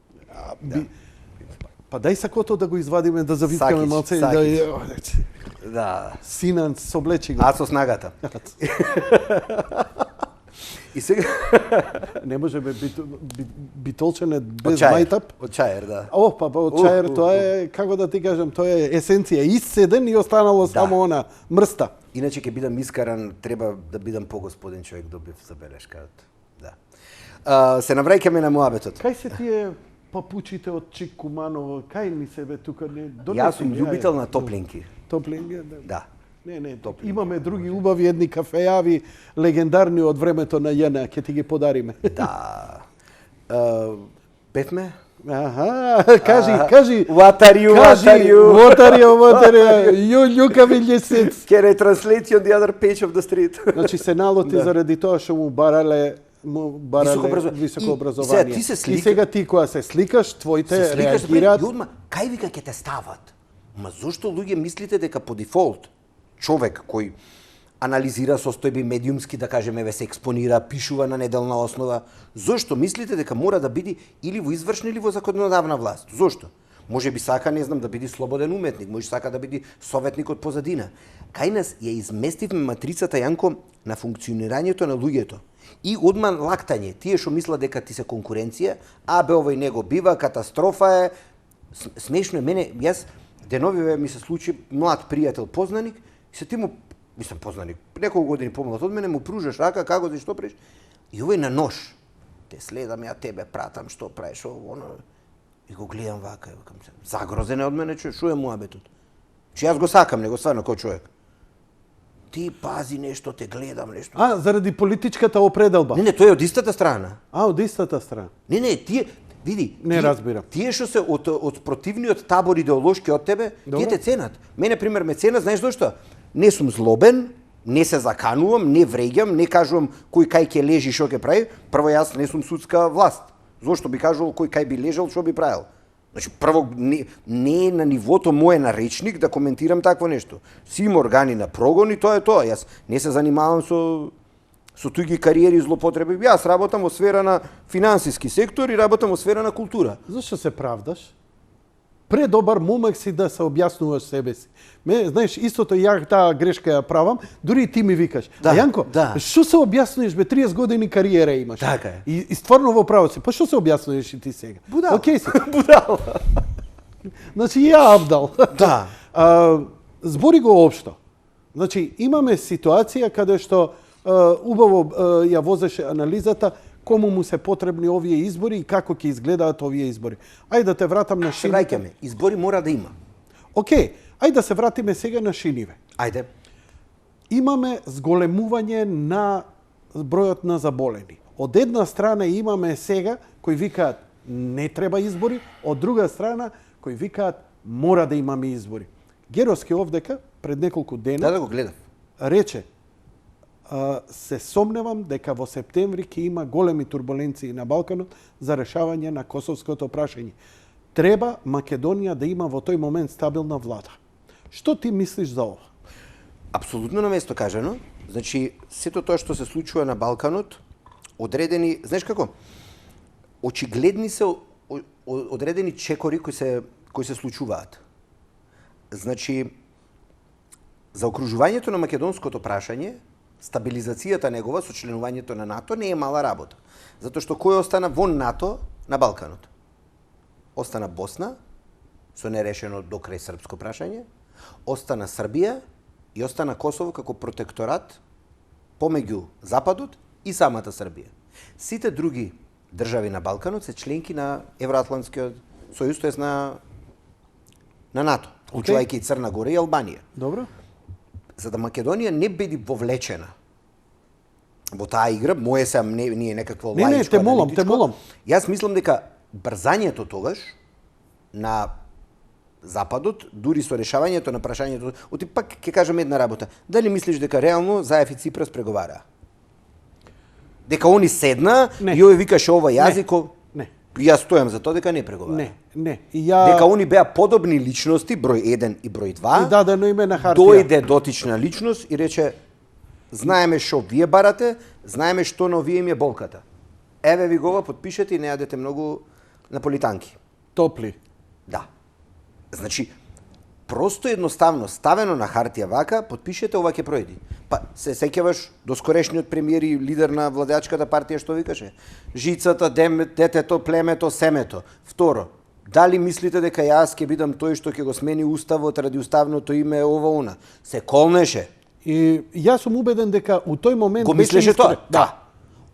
[SPEAKER 1] Па дај сакото да го извадиме, да завиткаме малце и да...
[SPEAKER 2] Да.
[SPEAKER 1] Синан, соблечи го.
[SPEAKER 2] А со снагата. И сега
[SPEAKER 1] Не може битолченет без мајтап.
[SPEAKER 2] Од чаер, да.
[SPEAKER 1] Па од чаер тоа е, како да ти кажам, тоа е есенција. Исцеден и останало само она мрста.
[SPEAKER 2] Иначе ќе бидам искаран, треба да бидам погосподен човек, добив забелешка. Да. Се навраќаме на муабетот.
[SPEAKER 1] Кај се тие папучите од Чик Куманово, кај ми се бе тука не донеси.
[SPEAKER 2] Јас сум љубител на топлинки.
[SPEAKER 1] Топлинки,
[SPEAKER 2] да.
[SPEAKER 1] Не, имаме други убави едни кафејави, легендарни од времето на Јена, ќе ти ги подариме.
[SPEAKER 2] Да. Певме?
[SPEAKER 1] Кажи.
[SPEAKER 2] What are you?
[SPEAKER 1] You кавилјесец.
[SPEAKER 2] Can I translate you on the other page of the street?
[SPEAKER 1] Значи се налоти заради тоа што му барале високо образование. И сега ти кога се сликаш, твоите реагираат.
[SPEAKER 2] Кај вика ќе те стават? Ма зошто луѓе мислите дека по дефолт човек кој анализира состојби медиумски, да кажеме, се експонира, пишува на неделна основа, зошто мислите дека мора да биде или во извршна или во законодавна власт? Зошто? Може би сака, не знам, да биде слободен уметник, може сака да биде советник од позадина. Кај нас ја изместивме матрицата, Јанко, на функционирањето на луѓето. И одман лактање, тие што мислат дека ти се конкуренција, бе овој него бива, катастрофа е. Смешно е, мене, јас деновиве ми се случи млад пријател, познаник, и се ти му, мислам познаник, неколку години помлад од мене, му пружаш рака, како си, што правиш? И овој на нож. Те следам, ја тебе пратам, што правиш, оно. И го гледам вака, викам се, загрозен е од мене, шо е муабетот? Че јас го сакам, него стварно кој човек. Ти пази нешто, те гледам нешто.
[SPEAKER 1] Заради политичката определба?
[SPEAKER 2] Не, тоа е од истата страна.
[SPEAKER 1] Од истата страна.
[SPEAKER 2] Не, тие, види,
[SPEAKER 1] не разбирам.
[SPEAKER 2] Тие што се од противниот табор идеолошки од тебе, тие те ценат. Мене пример ме ценат, знаеш зошто? Не сум злобен, не се заканувам, не вреѓам, не кажувам кој кај ќе лежи, што ќе прави. Прво јас не сум судска власт. Зошто би кажувал кој кај би лежал, што би правил? Значи, прво, не е на нивото моје на речник да коментирам такво нешто. Си има органи на прогон и тоа е тоа. Јас не се занимавам со туѓи кариери и злопотреби. Јас работам во сфера на финансиски сектор и работам во сфера на култура.
[SPEAKER 1] Зашто се правдаш? Предобар момак си да се објаснуваш себе си. Знаеш, истото ја таа грешка ја правам, дури и ти ми викаш. Јанко, што се објаснуваш, 30 години кариера имаш.
[SPEAKER 2] Така е.
[SPEAKER 1] И стварно во право си. Па што се објаснуваш и ти сега?
[SPEAKER 2] Будал.
[SPEAKER 1] Океј си.
[SPEAKER 2] Будал.
[SPEAKER 1] Значи, ја абдал.
[SPEAKER 2] Да.
[SPEAKER 1] Збори го општо. Значи, имаме ситуација каде што убаво ја возеше анализата кому му се потребни овие избори и како ќе изгледаат овие избори. Ајде да те вратам на шиниве.
[SPEAKER 2] Враќаме. Избори мора да има.
[SPEAKER 1] Океј, ајде да се вратиме сега на шиниве.
[SPEAKER 2] Ајде.
[SPEAKER 1] Имаме зголемување на бројот на заболени. Од една страна имаме сега кои викаат не треба избори, од друга страна кои викаат мора да имаме избори. Геровски овдека пред неколку дена
[SPEAKER 2] Да го гледав.
[SPEAKER 1] Рече се сомневам дека во септември ќе има големи турбуленции на Балканот за решавање на косовското прашање. Треба Македонија да има во тој момент стабилна влада. Што ти мислиш за ова?
[SPEAKER 2] Апсолутно на место кажано. Значи, сето тоа што се случува на Балканот, одредени, знаеш како? Очигледни се одредени чекори кои се случуваат. Значи, заокружувањето на македонското прашање, стабилизацијата негова со членувањето на НАТО не е мала работа. Затоа што кој остана вон НАТО на Балканот? Остана Босна, со нерешено до крај српско прашање, остана Србија и остана Косово како протекторат помеѓу Западот и самата Србија. Сите други држави на Балканот се членки на Евроатлантскиот сојуз, тоест на НАТО, вклучувајќи и Црна Гора и Албанија.
[SPEAKER 1] Добро.
[SPEAKER 2] За да Македонија не биде вовлечена во таа игра, мое се не е некакво лаичко аналитичко.
[SPEAKER 1] Не, те молам.
[SPEAKER 2] Јас мислам дека брзањето тогаш на Западот, дури со решавањето на прашањето, пак ќе кажам една работа. Дали мислиш дека реално Заев и Ципрас преговараа? Дека они седна и овој викаше ова јазик?
[SPEAKER 1] Не.
[SPEAKER 2] Јас стојам за тоа дека не преговараа.
[SPEAKER 1] Не.
[SPEAKER 2] Дека они беа подобни личности, број 1 и број 2.
[SPEAKER 1] И дадено име на хартија.
[SPEAKER 2] Дојде дотична личност и рече: знаеме што вие барате, знаеме што на овие им е болката. Еве ви го подпишете и не јадете многу наполитанки.
[SPEAKER 1] Топли.
[SPEAKER 2] Да. Значи, Просто едноставно ставено на хартија вака, потпишете, ова ќе пројди. Па се сеќаваш до скорешниот премиер и лидер на владеачката партија што викаше? Жицата, детето, племето, семето. Второ, дали мислите дека јас ќе бидам тој што ќе го смени уставот ради уставното име ова она? Се колнеше.
[SPEAKER 1] И јас сум убеден дека у тој момент
[SPEAKER 2] го мислеше тоа. Да.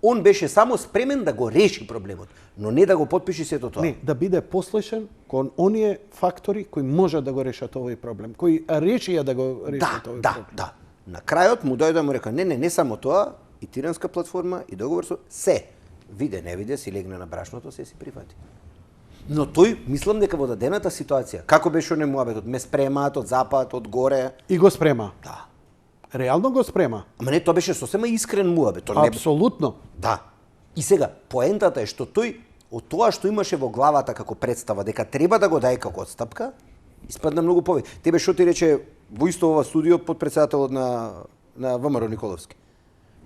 [SPEAKER 2] Он беше само спремен да го реши проблемот, но не да го потпиши сето тоа.
[SPEAKER 1] Не, да биде послушен кон оние фактори кои можат да го решат овој проблем, кои решија да го решат овој проблем.
[SPEAKER 2] Да. На крајот му дојде да му река, не само тоа, и Тиранска платформа, и договор со се. Виде, не виде, си легне на брашното, се си прифати. Но тој, мислам дека во дадената ситуација, како беше оне муабетот, ме спремаат од запад, од горе.
[SPEAKER 1] И го спрема.
[SPEAKER 2] Да.
[SPEAKER 1] Реално го спрема.
[SPEAKER 2] Ама не, тоа беше сосема искрен муабет.
[SPEAKER 1] Апсолутно.
[SPEAKER 2] Да. И сега, поентата е што тој, од тоа што имаше во главата како представа, дека треба да го даде како отстапка, испадна многу повеќе. Тебе што ти рече во исто ова студио подпредседателот на ВМРО Николовски.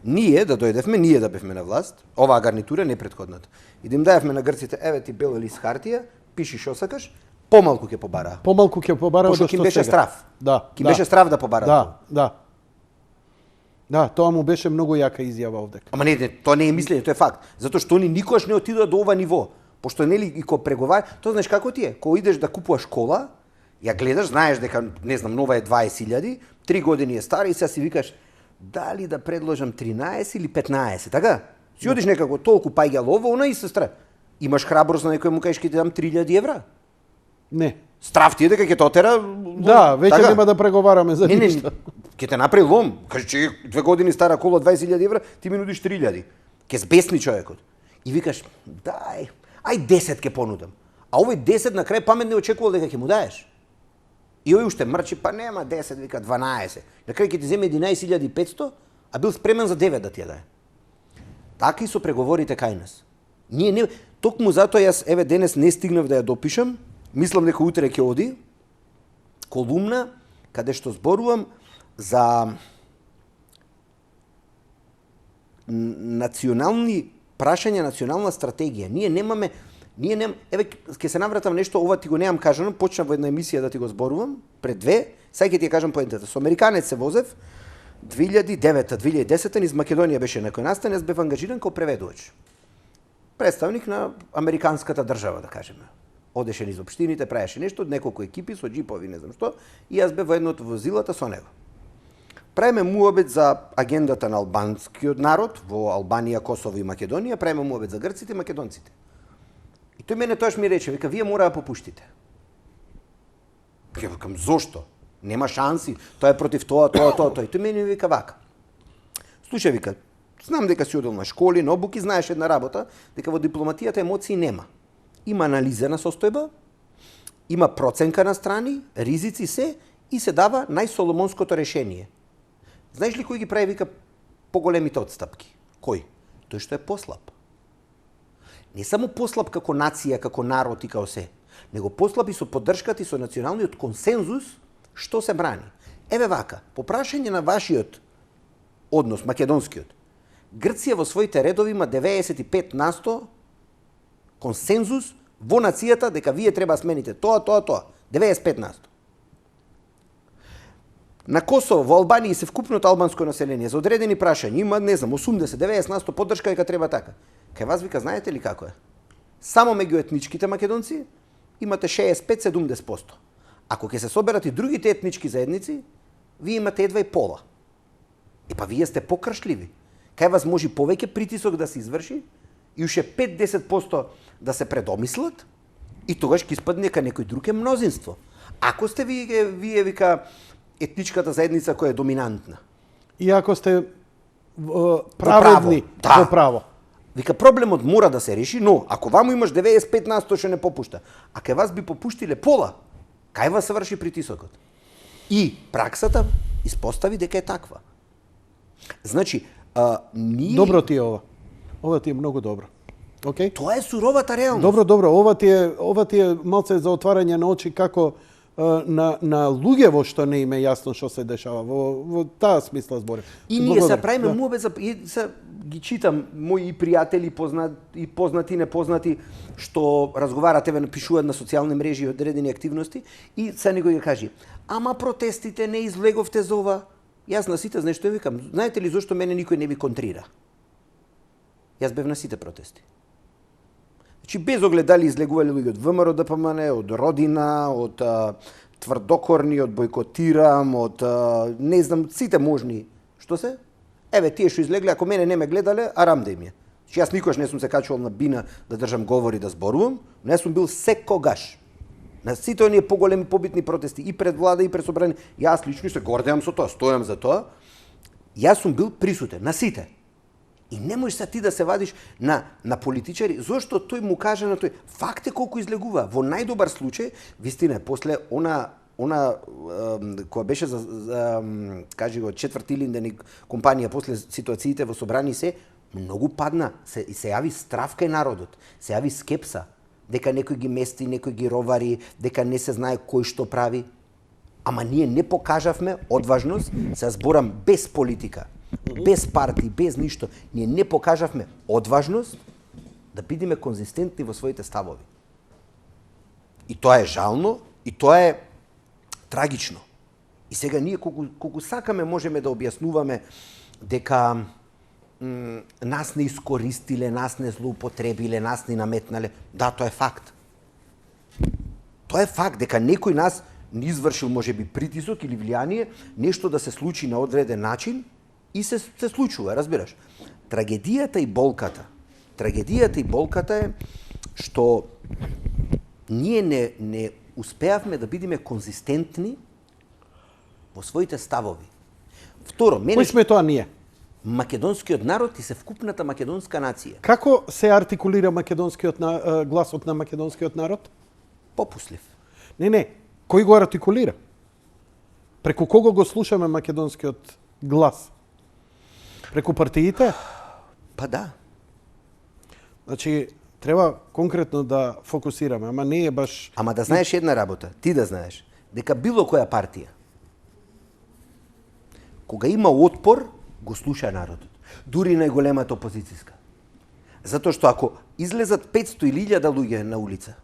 [SPEAKER 2] Ние да дојдевме, ние да бевме на власт, оваа гарнитура, не претходната. И да им даевме на грците, еве ти бел лист хартија, пиши што сакаш, помалку ќе побараа.
[SPEAKER 1] Помалку ќе побараа од што
[SPEAKER 2] сега. Пошто ќе беше страф.
[SPEAKER 1] Да.
[SPEAKER 2] Ќе беше страф да побараа.
[SPEAKER 1] Да, тоа му беше многу јака изјава овдека.
[SPEAKER 2] Ама не, тоа не е мислење, тоа е факт. Затоа што они никогаш не отидоа до ова ниво. Пошто нели и кога преговара, тоа знаеш како ти е? Кога идеш да купуваш кола, ја гледаш, знаеш дека не знам, нова е 20.000, 3 години е стара и сега си викаш дали да предложам 13 или 15, така? Си одиш некако толку паѓало ова, она и сестра. Имаш храброст на некој му кажеш ќе ти дам 3.000 евра?
[SPEAKER 1] Не.
[SPEAKER 2] Страв ти е дека ќе те отера.
[SPEAKER 1] Да, веќе нема да преговараме за ништо.
[SPEAKER 2] Ќе те направи лом. Кажи че 2 години стара кола 20.000 евра, ти ми нудиш 3.000. Ќе збесни човекот. И викаш, ај 10 ќе понудам. А овој 10 на крај памет не очекувал дека ќе му даеш. И овој уште мрчи, па нема 10, вика 12. На крај ќе ти земе 11.500, а бил спремен за 9 да ти ја даде. Така и со преговорите кај нас. Ние не, токму затоа јас еве денес не стигнав да ја допишам. Мислам дека утре ќе оди колумна каде што зборувам за национални прашања, национална стратегија. Ние немаме, еве ќе се навратам нешто, ова ти го немам кажано, почнав во една емисија да ти го зборувам пред 2, сега ќе ти ја кажам поентата. Со американец се возев 2009-2010 низ Македонија беше некој настан, јас бев ангажиран како преведувач. Представник на американската држава, да кажеме. Одеше низ општините, правеше нешто, неколку екипи со џипови, не знам што, и јас бев во едно од возилата со него. Правиме муабет за агендата на албанскиот народ во Албанија, Косово и Македонија, правиме муабет за грците и македонците. И тој мене тоаш ми рече, вика, вие мора да попуштите. Ја викам, зошто? Нема шанси, тоа е против тоа. И тој мене вика вака. Слушај, вика, знам дека си одел на школи, на обуки, знаеш една работа, дека во дипломатијата емоции нема. Има анализа на состојба, има проценка на страни, ризици се и се дава најсоломонското решение. Знаеш ли кој ги прави, вика, поголемите отстапки? Кој? Тој што е послаб. Не само послаб како нација, како народ и како се, него послаб и со поддршката и со националниот консензус што се брани. Еве вака, по прашање на вашиот однос, македонскиот, Грција во своите редови има 95% консензус во нацијата дека вие треба да смените тоа. 95%. На Косово, во Албанија се вкупното албанско население за одредени прашања има, не знам, 80-90% поддршка дека треба така. Кај вас, вика, знаете ли како е? Само меѓу етничките македонци имате 65-70%. Ако ќе се соберат и другите етнички заедници, вие имате едва и пола. Па вие сте покршливи. Кај вас може повеќе притисок да се изврши и уште 5-10% да се предомислат и тогаш ќе испадне дека некој друг е мнозинство. Ако сте вие вика етничката заедница која е доминантна.
[SPEAKER 1] И ако сте праведни во право.
[SPEAKER 2] Вика, проблемот мора да се реши, но ако ваму имаш 95% што не попушта, а кај вас би попуштиле пола, кај вас се врши притисокот? И праксата испостави дека е таква. Значи, ние...
[SPEAKER 1] Добро ти е ова. Ова ти е многу добро. Okay?
[SPEAKER 2] Тоа е суровата реалност.
[SPEAKER 1] Добро. Ова ти е малце за отварање на очи како на луѓе во што не им е јасно што се дешава. Во таа смисла зборим.
[SPEAKER 2] И ние се правиме муабет за ги читам мои пријатели, познати, непознати, што разговараат, тебе напишуваат на социјални мрежи и одредени активности, и се некој ги кажи, ама протестите не излеговте за ова. Јас на сите, знаеш што викам, знаете ли зошто мене никој не ви контрира? Јас бев на сите протести. Значи, без оглед дали излегувале луѓе од ВМРО, ДПМН, од Родина, од Тврдокорни, од Бойкотирам, од не знам, сите можни. Што се? Еве, тие што излегле, ако мене не ме гледале, арам да им е. Значи, јас никош не сум се качувал на бина да држам говори, да зборувам, но јас сум бил секогаш на сите оние поголеми побитни протести и пред влада и пред собрание. Јас лично се гордеам со тоа, стојам за тоа. Јас сум бил присутен на сите. И не можеш ти да се вадиш на политичари, зошто тој му каже на тој, факт е колку излегува. Во најдобар случај, вистина, после она која беше за кажи го четврти илинденик компанија после ситуациите во собрани многу падна, се јави страв кај народот, се јави скепса, дека некој ги мести, некој ги ровари, дека не се знае кој што прави. Ама ние не покажавме одважност, се зборам без политика, без партии, без ништо, ние не покажавме одважност да бидеме конзистентни во своите ставови. И тоа е жално, и тоа е трагично. И сега ние колку сакаме можеме да објаснуваме дека нас не искористиле, нас не злоупотребиле, нас не наметнале. Да, тоа е факт. Тоа е факт дека некој нас не извршил можеби притисок или влијание, нешто да се случи на одреден начин и се случува, разбираш. Трагедијата и болката е што ние не успеавме да бидеме конзистентни во своите ставови. Второ,
[SPEAKER 1] кој сме тоа ние?
[SPEAKER 2] Македонскиот народ и севкупната македонска нација.
[SPEAKER 1] Како се артикулира гласот на македонскиот народ?
[SPEAKER 2] Попуслив.
[SPEAKER 1] Не. Кој го артикулира? Преку кого го слушаме македонскиот глас? Преку партиите?
[SPEAKER 2] Па да.
[SPEAKER 1] Значи, треба конкретно да фокусираме, ама не е баш...
[SPEAKER 2] Ама да знаеш една работа, ти да знаеш, дека било која партија, кога има отпор, го слуша народот. Дури најголемата опозицијска. Затоа што ако излезат 500 или 1000 луѓе на улица,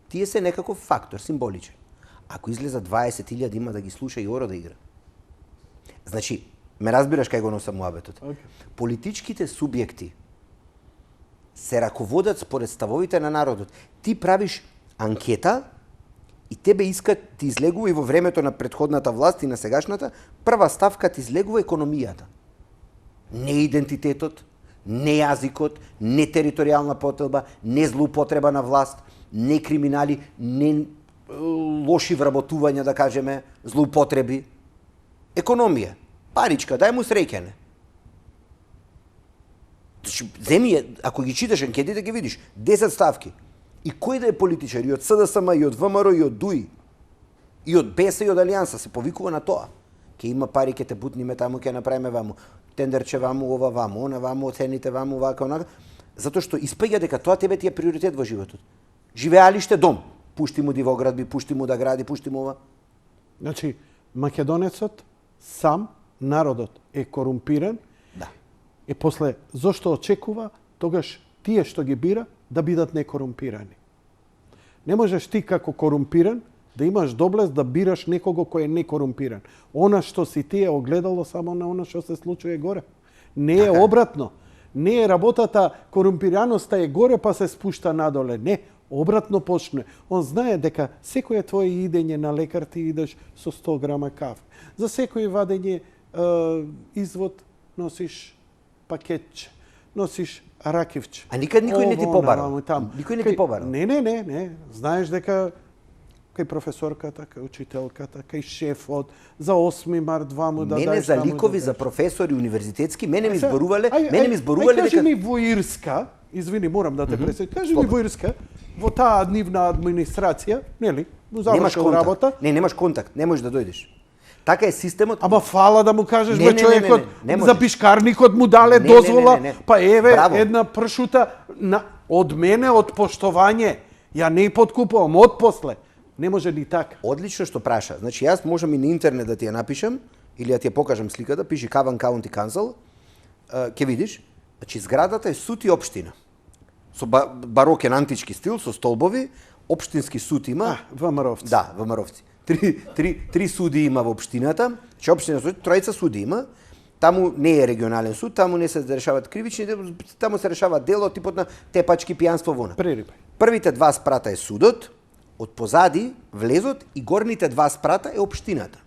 [SPEAKER 2] тие се некаков фактор, символичен. Ако излезат 20.000, има да ги слуша и оро да игра. Значи, ме разбираш кај го носам муабетот. Okay. Политичките субјекти се раководат според ставовите на народот. Ти правиш анкета и тебе искат, ти излегува и во времето на претходната власт и на сегашната, прва ставка ти излегува економијата. Не идентитетот, не јазикот, не територијална потреба, не злоупотреба на власт, не криминали, не лоши вработувања, да кажеме, злоупотреби. Економија, паричка, дај му среќане. Земи, ако ги читаш анкетите, ги видиш 10 ставки. И кој да е политичар, и од СДСМ, и од ВМРО, и од ДУИ, и од БЕС, и од Алијанса, се повикува на тоа. Ке има пари, ке те бутниме таму, ке направиме ваму, тендерче ваму, ова ваму, она ваму, оцените ваму, вака, онака. Затоа што испаѓа дека тоа тебе ти е приоритет во животот. Живеалиште дом, пушти му дивоградби, пушти му да гради, пушти му ова.
[SPEAKER 1] Значи, македонецот сам, народот е корумпиран.
[SPEAKER 2] Да.
[SPEAKER 1] И после, зошто очекува, тогаш тие што ги бира, да бидат некорумпирани. Не можеш ти како корумпиран да имаш доблест да бираш некого кој е некорумпиран. Она што си ти е огледало само на она што се случува горе. Не е обратно. Не е работата, корумпираноста е горе па се спушта надоле. Не, обратно почне. Он знае дека секој твое идење на лекар ти идеш со 100 грама кафе. За секој вадење извод носиш пакетче, носиш ракивче.
[SPEAKER 2] А никад никој не ти побара. Никој не ти побара.
[SPEAKER 1] Не. Знаеш дека кај професорката, кај учителката, кај шефот, за 8 март ваму да даеш.
[SPEAKER 2] Мене за ликови, за професори универзитетски, мене ми зборувале дека...
[SPEAKER 1] Кажи ми во Ирска, извини, морам да те пресетам, кажи ми во Ирска, во таа нивна администрација, нели, завршил работа.
[SPEAKER 2] Немаш контакт, не можеш да дојдеш. Така е системот.
[SPEAKER 1] Ама фала да му кажеш бе човекот, за пишкарникот му дале дозвола, па еве една пршута од мене, од поштовање. Ја не подкупувам, од после. Не може ни така.
[SPEAKER 2] Одлично што праша. Значи јас можам и на интернет да ти ја напишам или да ти ја покажам сликата, пиши Каван County Council, ќе видиш. Значи зградата е суд и општина. Со барокен антички стил, со столбови, општински суд има.
[SPEAKER 1] ВМРО-вци.
[SPEAKER 2] Да, ВМРО-вци. Три суди има во општината, че општина суд, тројца суди има. Таму не е регионален суд, таму не се решават кривични, таму се решава дело типот на тепачки пијанство вона.
[SPEAKER 1] Прерипај.
[SPEAKER 2] Првите два спрата е судот, од позади влезот и горните два спрата е општината.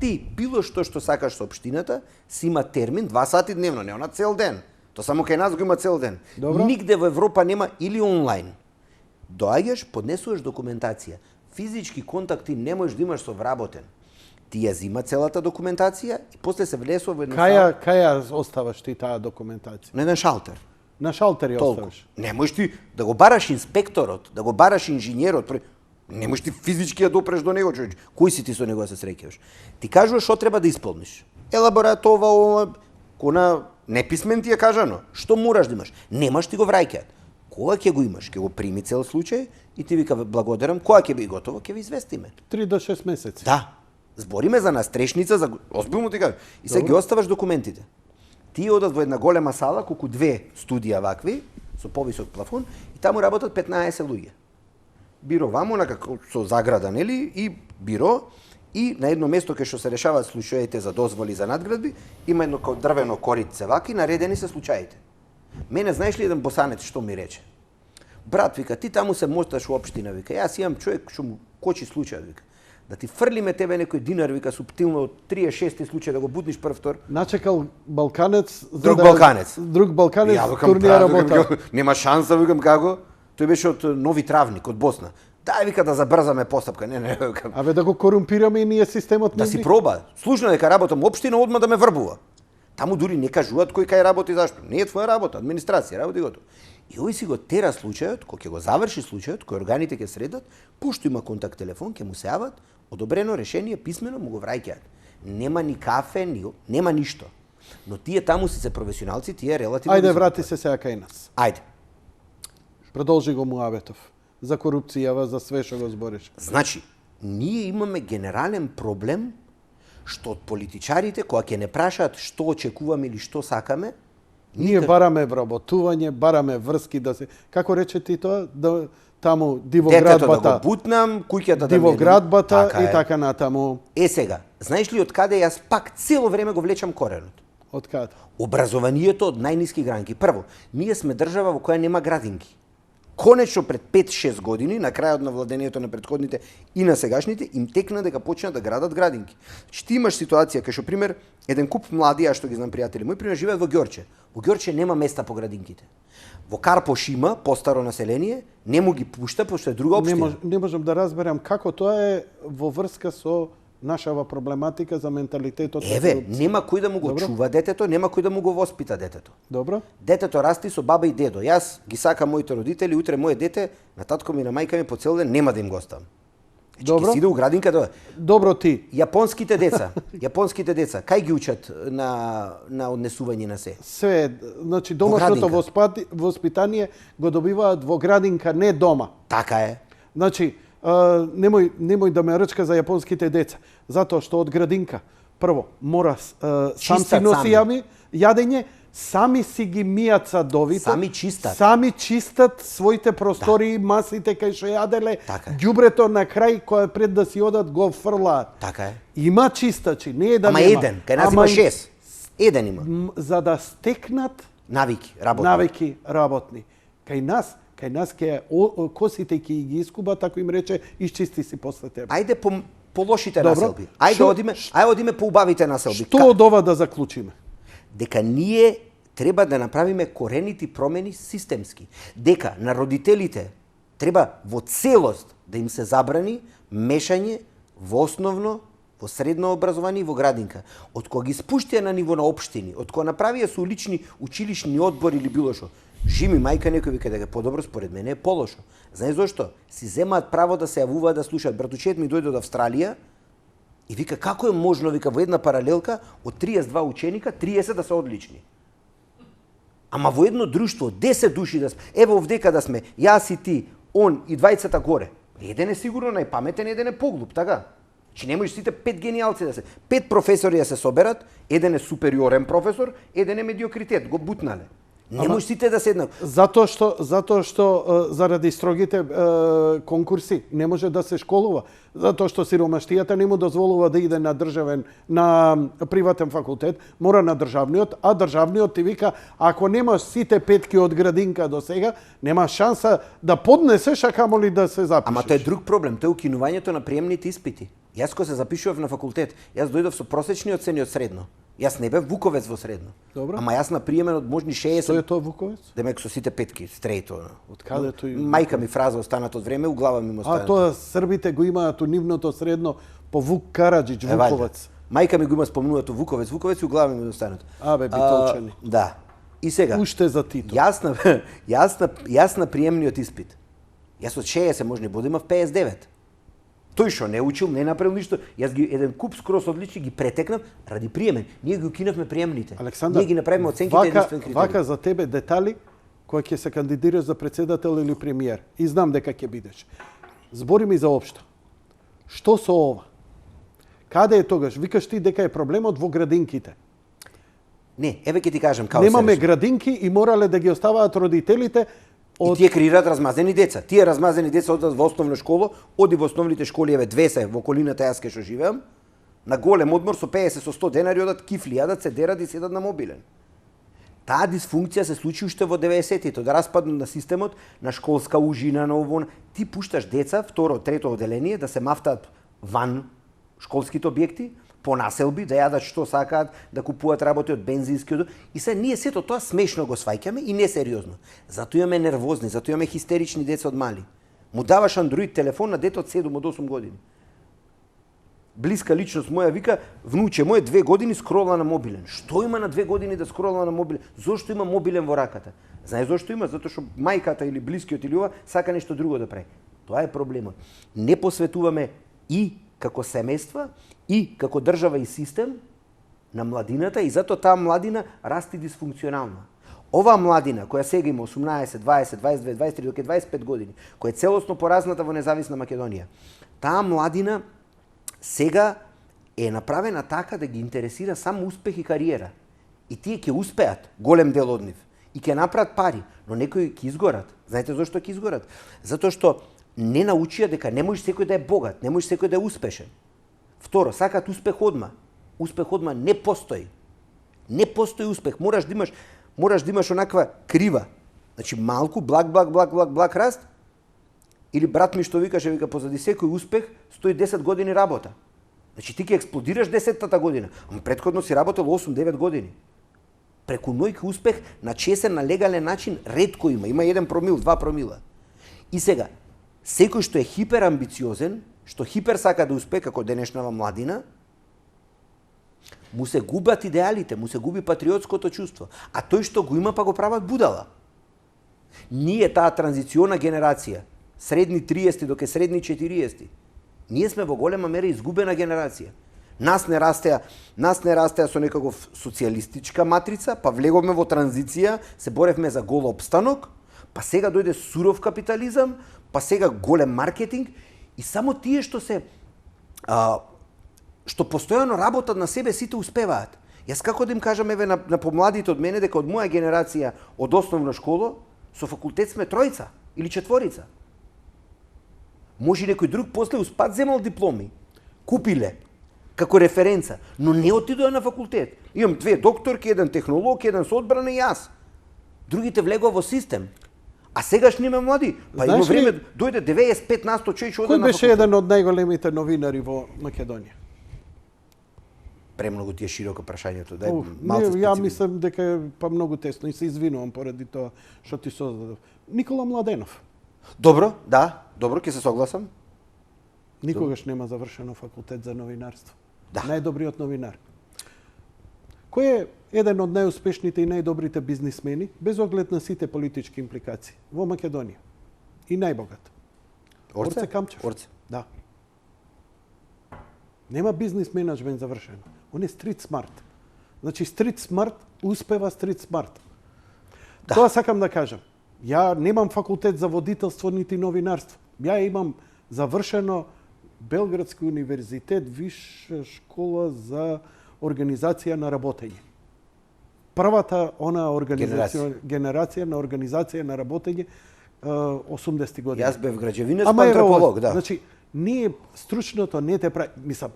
[SPEAKER 2] Ти било што сакаш со општината, си има термин 2 сати дневно, не она цел ден. То само кај нас го има цел ден.
[SPEAKER 1] Добро.
[SPEAKER 2] Нигде во Европа нема или онлайн. Доаѓаш, поднесуваш документација. Физички контакти не можеш да имаш со вработен. Ти ја зима целата документација и после се влесува во една сала.
[SPEAKER 1] Каја оставаш ти таа документација?
[SPEAKER 2] На еден шалтер.
[SPEAKER 1] На шалтер ја
[SPEAKER 2] Толку.
[SPEAKER 1] оставаш.
[SPEAKER 2] Не можеш ти да го бараш инспекторот, да го бараш инженерот. Не можеш ти физички ја допреш до него, човече. Кој си ти со него да се среќаваш? Ти кажуваш што треба да исполниш. Елаборат ова, кона неписмен ти е кажано. Што мораш да имаш? Немаш ти го враќаат. Кога ќе го имаш? Ќе го прими цел случај и ти вика благодарам, кога ќе би готово, ќе ви известиме.
[SPEAKER 1] 3 до 6 месеци.
[SPEAKER 2] Да. Збориме за настрешница, за озбилно ти кажам. И се ги оставаш документите. Тие одат во една голема сала, колку 2 студија вакви, со повисок плафон, и таму работат 15 луѓе. Биро ваму, со заграда, нели, и биро, и на едно место кај што се решаваат случаите за дозволи за надградби, има едно дрвено коритце ваки, наредени се случаите. Мене, знаеш ли, еден босанец што ми рече? Брат, вика, ти таму се мосташ во општина, вика, јас имам човек што му кочи случајот, вика. Да ти фрлиме тебе некој динар, вика, суптилно од 36-ти случај да го бутниш прв втор.
[SPEAKER 1] Начекал Балканец.
[SPEAKER 2] Друг Балканец.
[SPEAKER 1] Друг Балканец,
[SPEAKER 2] викам,
[SPEAKER 1] турнија работа.
[SPEAKER 2] Нема шанса, викам, како? Тој беше од Нови Травник, од Босна. Дај, вика, да забрзаме постапка. Не, викам.
[SPEAKER 1] Абе да го корумпираме и ние системот.
[SPEAKER 2] Да си проба. Слушна дека работам општина, одма да ме врбува. Таму дури не кажуваат кој кај работи зашто. Не е твоја работа, администрација, работи готово. И овој си го тера случајот, кога ќе го заврши случајот, кој органите ќе средат, пушто има контакт телефон, ќе му се јават, одобрено решение писмено му го враќаат. Нема ни кафе, нема ништо. Но тие таму се професионалци, тие релативно.
[SPEAKER 1] Ајде врати се сега кај нас.
[SPEAKER 2] Ајде.
[SPEAKER 1] Продолжи го Муабетов. За корупцијава, за све што го збориш.
[SPEAKER 2] Значи, ние имаме генерален проблем што од политичарите, кога ќе не прашаат што очекуваме или што сакаме,
[SPEAKER 1] ние бараме вработување, бараме врски да се... Како рече ти тоа? Да, таму дивоградбата.
[SPEAKER 2] Детето да го бутнам, куќата да
[SPEAKER 1] дивоградбата и така натаму.
[SPEAKER 2] Сега, знаеш ли од каде јас пак цело време го влечам коренот?
[SPEAKER 1] Од каде?
[SPEAKER 2] Образованието од најниски гранки. Прво, ние сме држава во која нема градинки. Конечно пред 5-6 години, на крајот на владењето на претходните и на сегашните, им текна дека почнат да градат градинки. Ти имаш ситуација кај што пример еден куп млади, ја што ги знам пријатели мои, пример живеат во Ѓорче. Во Ѓорче нема места по градинките. Во Карпош има постаро население, не му ги пушта пошто е друга општина.
[SPEAKER 1] Не можам да разберам како тоа е во врска со нашава проблематика за менталитетот.
[SPEAKER 2] Еве, нема кој да му го чува детето, нема кој да му го воспита детето.
[SPEAKER 1] Добро.
[SPEAKER 2] Детето расти со баба и дедо. Јас ги сакам моите родители, утре моје дете, на татко ми и на мајка ми по цел ден нема да им го оставам.
[SPEAKER 1] Добро.
[SPEAKER 2] Ќе си иде у градинка тоа.
[SPEAKER 1] Добро ти.
[SPEAKER 2] Јапонските деца, кај ги учат на однесување на се?
[SPEAKER 1] Се, значи домашното воспитание го добиваат во градинка, не дома.
[SPEAKER 2] Така е.
[SPEAKER 1] Значи, немој да ме рчка за јапонските деца, затоа што од градинка прво мора сам си носи јадење, сами си ги мијат садовите, сами чистат своите простори, масите кај што јаделе, ѓубрето на крај кој пред да си одат го фрлаат.
[SPEAKER 2] Така е.
[SPEAKER 1] Има чистачи, не е да
[SPEAKER 2] нема. Ама еден, кај нас има 6. Еден има.
[SPEAKER 1] За да стекнат
[SPEAKER 2] навики
[SPEAKER 1] работни. Кај нас ќе косите ќе ги искубат, ако им рече исчисти си после тебе.
[SPEAKER 2] Ајде по лошите населби. Ајде одиме по убавите населби.
[SPEAKER 1] Што од ова да заклучиме?
[SPEAKER 2] Дека ние треба да направиме коренити промени системски. Дека на родителите треба во целост да им се забрани мешање во основно, во средно образование и во градинка. Од кога ги спуштија на ниво на општини, од кога направија со улични училишни одбори или било што, жими мајка некој вика дека подобро, според мене е полошо. Знаеш зошто? Си земаат право да се јавуваат да слушаат. Братучет ми дојде од Австралија и вика како е можно, вика, во една паралелка од 32 ученика 30 да се одлични. Ама во едно друштво 10 души да сме, ево овдека да сме, јас и ти, он и двајцата горе. Еден е сигурно најпаметен, еден е поглуп, така? Че не можеш сите 5 гениалци да се. 5 професори да се соберат, еден е супериорен професор, еден е медиокритет, го бутнале. Не може сите да седнат.
[SPEAKER 1] Затоа што заради строгите конкурси не може да се школува. Затоа што сиромаштијата не му дозволува да иде на приватен факултет, мора на државниот, а државниот ти вика, ако немаш сите петки од градинка до сега, нема шанса да поднесеш, а камоли да се запишеш.
[SPEAKER 2] Ама тоа е друг проблем, тоа е укинувањето на приемните испити. Јас кога се запишував на факултет, јас дојдов со просечни оцени од средно. Јас не бев Вуковец во средно.
[SPEAKER 1] Добро.
[SPEAKER 2] Ама јас на приемен од можни 60.
[SPEAKER 1] Што е тоа Вуковец?
[SPEAKER 2] Демек со сите петки, стрейто.
[SPEAKER 1] Од каде тој?
[SPEAKER 2] Мајка ми фраза останат од време, у глава ми остана.
[SPEAKER 1] А тоа србите го имаат у нивното средно по Вук Караџич, Вуковец.
[SPEAKER 2] Мајка ми го има спомнувато Вуковец, Вуковец и у глава ми останат.
[SPEAKER 1] Битолчани.
[SPEAKER 2] Да. И сега.
[SPEAKER 1] Уште за Тито.
[SPEAKER 2] Јас на приемниот испит. Јас од 60 можни бодимав 59. Тој што не учил, не направил ништо, јас ги еден куп скрос одлични ги претекнав ради приемен. Ние ги укинавме приемните.
[SPEAKER 1] Александар,
[SPEAKER 2] ние ги направиме оценките единствен критерij.
[SPEAKER 1] Вака за тебе детали кои ќе се кандидираш за председател или премиер. И знам дека ќе бидеш. Збори ми за општо. Што со ова? Каде е тогаш? Викаш ти дека е проблемот во градинките.
[SPEAKER 2] Не, еве ќе ти кажам како
[SPEAKER 1] немаме градинки и морале да ги оставаат родителите.
[SPEAKER 2] И тие креираат размазени деца. Тие размазени деца одат во основна школа, оди во основните школи, еве 2 се во околината јас кај што живеам, на голем одмор со 50 со 100 денари одат кифли, јадат се, дерат и седат на мобилен. Таа дисфункција се случи уште во 90-тите, да распаднат на системот, на школска ужина, на ово. Ти пушташ деца, второ, трето оделение, да се мафтаат ван школските објекти, по населби, да јадат што сакаат, да купуваат работи од бензинскиот. И се ние сето тоа смешно го сваќаме и несериозно. Затоа имаме нервозни, затоа имаме хистерични деца од мали. Му даваш Android телефон на дете од 7 од 8 години. Блиска личност моја вика, внуче мој 2 години скрола на мобилен. Што има на 2 години да скрола на мобилен? Зошто има мобилен во раката? Знаеш зошто има? Затоа што мајката или блискиот или ова сака нешто друго да прави. Тоа е проблемот. Не посветуваме и како семејства и како држава и систем на младината и затоа таа младина расти дисфункционална. Оваа младина која сега има 18, 20, 22, 23 до 25 години, која е целосно поразната во независна Македонија, таа младина сега е направена така да ги интересира само успех и кариера. И тие ќе успеат, голем дел од нив, и ќе направат пари, но некои ќе изгорат. Знаете зошто ќе изгорат? Затоа што не научија дека не може секој да е богат, не може секој да е успешен. Второ, сакаат успех одма. Успех одма не постои. Не постои успех. Мораш да имаш онаква крива. Значи малку благ раст. Или брат ми што викаше, вика позади секој успех стои 10 години работа. Значи ти ќе експлодираш 10-та година, ама претходно си работел 8-9 години. Преку ној успех на чесен, на легален начин ретко има. Има 1 промил, 2 промила. И сега, секој што е хиперамбициозен, што хипер сака да успее како денешнава младина, му се губат идеалите, му се губи патриотското чувство. А тој што го има па го прават будала. Ние таа транзициона генерација, средни 30 до ке средни 40, ние сме во голема мера изгубена генерација. Нас не растеа со некаков социјалистичка матрица, па влеговме во транзиција, се боревме за гол опстанок, па сега дојде суров капитализам, па сега голем маркетинг и само тие што што постојано работат на себе сите успеваат. Јас како да им кажам еве на помладите од мене дека од моја генерација од основна школа со факултет сме 3 или 4. Може некој друг после успат земал дипломи, купиле како референца, но не отидоа на факултет. Имам 2 докторки, 1 технолог, 1 со одбрана и јас. Другите влегоа во систем. А сегашниме млади, па има време дојде 95% човек што оде на факултет.
[SPEAKER 1] Кој беше еден од најголемите новинари во Македонија?
[SPEAKER 2] Премногу ти е широко прашањето, дај
[SPEAKER 1] малку специфично. Ја мислам дека е па многу тесно и се извинувам поради тоа што ти создадов. Никола Младенов.
[SPEAKER 2] Добро, да, добро, ќе се согласам.
[SPEAKER 1] Никогаш нема завршено факултет за новинарство.
[SPEAKER 2] Да.
[SPEAKER 1] Најдобриот новинар. Кој е еден од најуспешните и најдобрите бизнисмени, без оглед на сите политички импликации, во Македонија? И најбогат? Орце Камчев.
[SPEAKER 2] Орце.
[SPEAKER 1] Да. Нема бизнис менеджмент завршено. Он е стрит смарт. Значи стрит смарт успева стрит смарт. Да. Тоа сакам да кажам. Ја немам факултет за водителство нити новинарство. Ја имам завршено Белградски универзитет, висша школа за организација на работење. првата генерација на организација на работење 80-ти години.
[SPEAKER 2] Јас бев граѓевинец, антрополог, да.
[SPEAKER 1] Значи, ние стручното не те прави, мислам,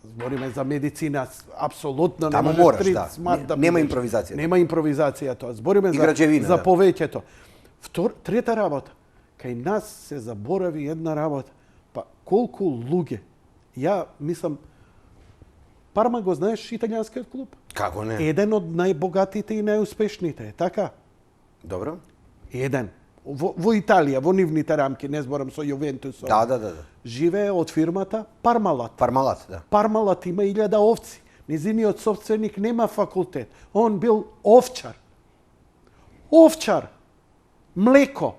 [SPEAKER 1] збориме за медицина, апсолутно
[SPEAKER 2] Таму
[SPEAKER 1] не
[SPEAKER 2] мораш,
[SPEAKER 1] да.
[SPEAKER 2] Нема импровизација.
[SPEAKER 1] Нема импровизација тоа. Збориме за повеќето. Трета работа. Кај нас се заборави една работа. Па колку луѓе. Ја мислам, Парма го знаеш италијанскиот клуб?
[SPEAKER 2] Како не?
[SPEAKER 1] Еден од најбогатите и најуспешните, така?
[SPEAKER 2] Добро.
[SPEAKER 1] Еден. Во Италија, во нивните рамки, не зборам со Јувентус.
[SPEAKER 2] Да.
[SPEAKER 1] Живее од фирмата Пармалат.
[SPEAKER 2] Пармалат, да.
[SPEAKER 1] Пармалат има 1000 овци. Незиниот собственик нема факултет. Он бил овчар. Овчар. Млеко.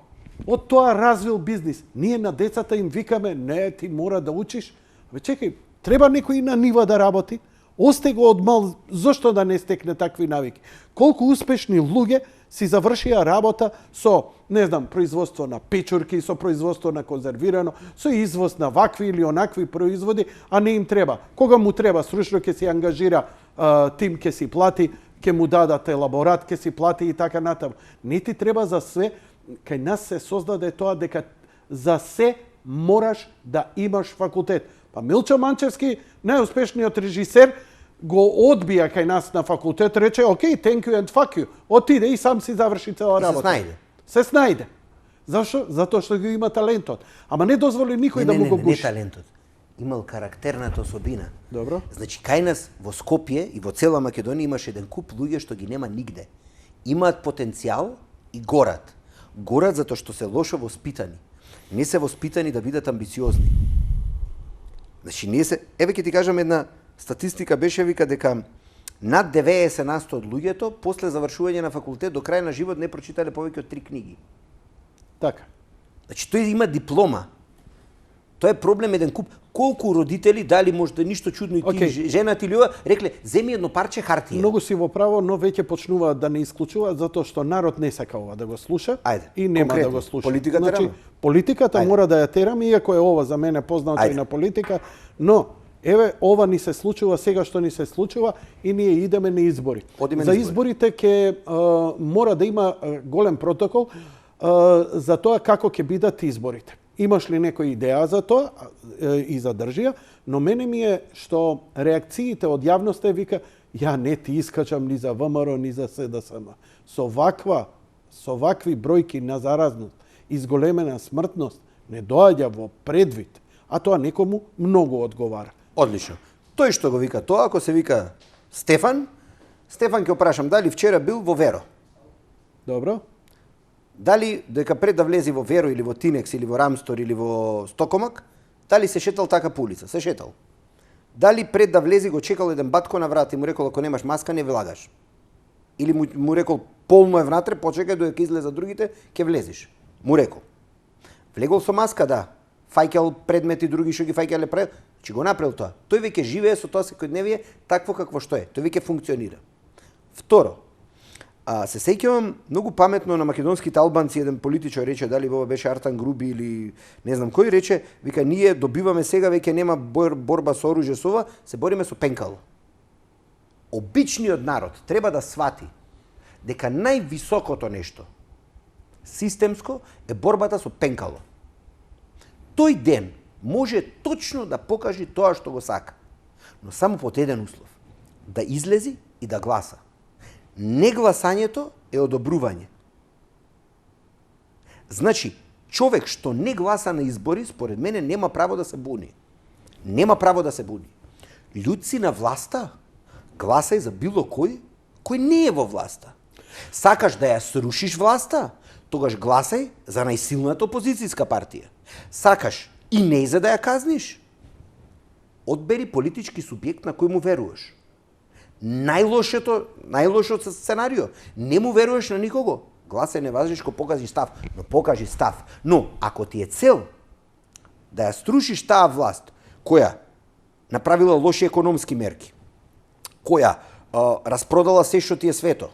[SPEAKER 1] Од тоа развил бизнис. Ние на децата им викаме, не, ти мора да учиш. Чекај, треба некој на нива да работи. Осте го од мал, зошто да не стекне такви навики? Колку успешни луѓе си завршија работа со, не знам, производство на печурки, со производство на конзервирано, со извоз на вакви или онакви производи, а не им треба. Кога му треба, сручно ќе се ангажира тим, ќе си плати, ќе му дадат елаборат, ќе си плати и така натаму. Не ти треба за све, кај нас се создаде тоа дека за се мораш да имаш факултет. Па Милчо Манчевски, најуспешниот режисер, го одбија кај нас на факултет, рече, окей, thank you and fuck you. Отиде и сам си заврши цела работа. Се снајде. Зашо? Затоа што го има талентот. Ама не дозволи никој да му го гуши.
[SPEAKER 2] Не талентот. Имал карактерната особина.
[SPEAKER 1] Добро.
[SPEAKER 2] Значи, кај нас во Скопје и во цела Македонија имаше еден куп луѓе што ги нема нигде. Имаат потенцијал и горат. Горат затоа што се лошо воспитани. Не се воспитани да бидат амбициозни. Значи, еве ќе ти кажам една статистика, беше вика дека над 90% од луѓето после завршување на факултет до крај на живот не прочитале повеќе од 3 книги.
[SPEAKER 1] Така.
[SPEAKER 2] Значи, тој има диплома. Тоа е проблем еден куп. Колку родители дали можда ништо чудно и ти женат или ова, рекле, земи едно парче хартија.
[SPEAKER 1] Многу си во право, но веќе почнуваат да не исклучуваат затоа што народ не сака ова да го слуша. И нема да го слуша.
[SPEAKER 2] Политиката
[SPEAKER 1] значи, политиката мора да ја тераме, иако е ова за мене познато и на политика, но еве ова ни се случува сега што ни се случува и ние идеме на избори. За изборите мора да има голем протокол за тоа како ќе бидат изборите. Имаш ли некоја идеја за тоа и за држија, но мене ми е што реакциите од јавноста вика ја не ти искачам ни за ВМРО, ни за СДСМ. Со вакви бројки на заразност и зголемена смртност не доаѓа во предвид, а тоа некому многу одговара.
[SPEAKER 2] Одлично. Тој што го вика тоа, ако се вика Стефан ќе опрашам дали вчера бил во Веро.
[SPEAKER 1] Добро.
[SPEAKER 2] Дали дека пред да влези во Веро или во Тинекс или во Рамстор или во Стокомак, дали се шетал така по улица? Се шетал. Дали пред да влези го чекал еден батко на врата и му рекол ако немаш маска не влагаш? Или му рекол полно е внатре, почекај додека излезат другите, ќе влезеш. Му рекол. Влегол со маска, да. Фаќал предмети други што ги фаќале пред, че го направил тоа. Тој веќе живее со тоа секојдневие такво какво што е. Тој веќе функционира. Второ, се сеќавам многу паметно на македонските албанци, еден политичар рече, дали ова беше Артан Груби или не знам кој рече, вика ние добиваме сега, веќе нема борба со оружје со ова, се бориме со пенкало. Обичниот народ треба да свати дека највисокото нешто системско е борбата со пенкало. Тој ден може точно да покаже тоа што го сака, но само под еден услов, да излези и да гласа. Негласањето е одобрување. Значи, човек што не гласа на избори, според мене, нема право да се буни. Нема право да се буни. Луѓци на власта, гласај за било кој не е во власта. Сакаш да ја срушиш власта, тогаш гласај за најсилната опозицијска партија. Сакаш и не за да ја казниш, одбери политички субјект на кој му веруваш. Најлошото сценарио, не му веруваш на никого. Гласај не важиш ко покажи став, но покажи став. Но ако ти е цел да ја струшиш таа власт која направила лоши економски мерки, која распродала се што ти е свето,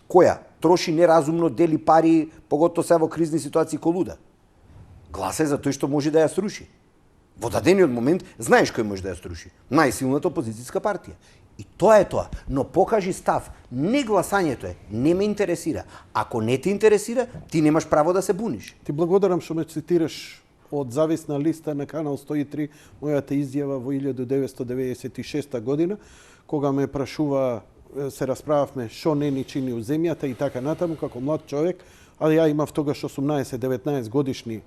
[SPEAKER 2] која троши неразумно, дели пари, поготово се во кризни ситуации ко луда, гласај за тој што може да ја сруши. Во дадениот момент знаеш кој може да ја сруши. Најсилната опозицијска партија. И тоа е тоа. Но покажи став. Не гласањето е. Не ме интересира. Ако не те интересира, ти немаш право да се буниш.
[SPEAKER 1] Ти благодарам што ме цитираш од зависна листа на Канал 103, мојата изјава во 1996 година, кога ме прашува, се расправавме што не ни чини у земјата и така натаму, како млад човек, а ја имав тогаш 18-19 годишни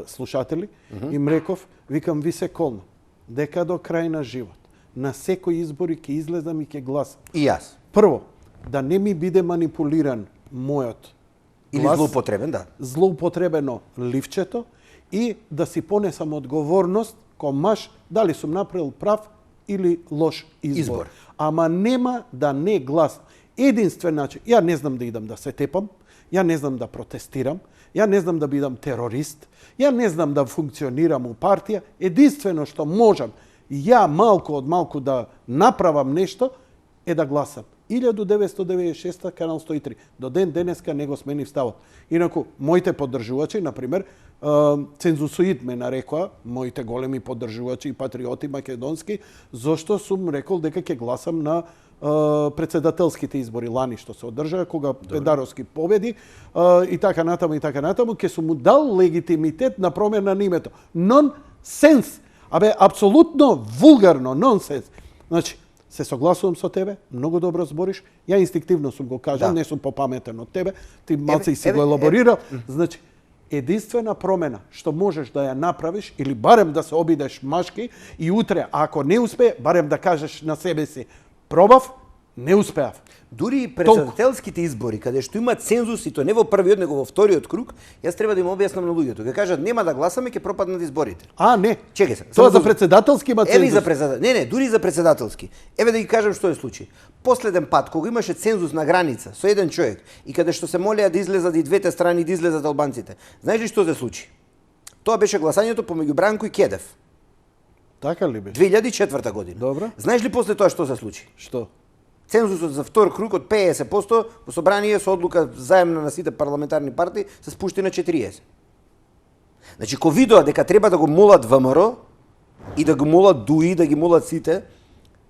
[SPEAKER 1] слушатели, им реков, викам, ви се колна, дека до крај на живот, на секој избори ќе излезам и ќе гласам.
[SPEAKER 2] И јас.
[SPEAKER 1] Прво, да не ми биде манипулиран мојот
[SPEAKER 2] Или
[SPEAKER 1] глас,
[SPEAKER 2] злоупотребен, да.
[SPEAKER 1] злоупотребено ливчето, и да си понесам одговорност кон маж дали сум направил прав или лош избор. Ама нема да не глас. Единствен начин, ја не знам да идам да се тепам, ја не знам да протестирам, ја не знам да бидам терорист, ја не знам да функционирам у партија. Единствено што можам ја малку од малку да направам нешто е да гласам. 1996 Канал 103. До ден денеска не го сменив ставот. Инаку, моите поддржувачи, например, цензусоид ме нарекоа, моите големи поддржувачи и патриоти македонски, зошто сум рекол дека ќе гласам на председателските избори лани што се одржаа, кога Педаровски победи и така натаму, ќе сум му дал легитимитет на промена на името. Нонсенс! Абе, апсолутно вулгарно, нонсенс. Значи, се согласувам со тебе, многу добро збориш, ја инстинктивно сум го кажал, не сум попаметен од тебе, ти малце и си го елаборирал. Значи, единствена промена што можеш да ја направиш, или барем да се обидеш машки, и утре, ако не успее, барем да кажеш на себе си, пробав, не успеав.
[SPEAKER 2] Дури и председателските избори, каде што има цензус, и то не во првиот, него во вториот круг, јас треба да им објаснам на луѓето. Ке кажат, нема да гласаме, ќе пропаднат изборите.
[SPEAKER 1] Не.
[SPEAKER 2] Чекај се.
[SPEAKER 1] Тоа за председателски има цензус.
[SPEAKER 2] За председателски. Не, дури за председателски. Еве да ги кажам што е случај. Последен пат, кога имаше цензус на граница со еден човек, и каде што се молеа да излезат и двете страни, да излезат албанците, знаеш ли што се случи? Тоа беше гласањето помеѓу Бранко и Кедев.
[SPEAKER 1] Така ли беше?
[SPEAKER 2] 2004 година.
[SPEAKER 1] Добро.
[SPEAKER 2] Знаеш ли после тоа што се случи?
[SPEAKER 1] Што?
[SPEAKER 2] Цензусот за втор круг од 50% во собрание со одлука заемна на сите парламентарни партии се спушти на 40. Значи, ко видоа дека треба да го молат ВМРО и да го молат ДУИ, да ги молат сите,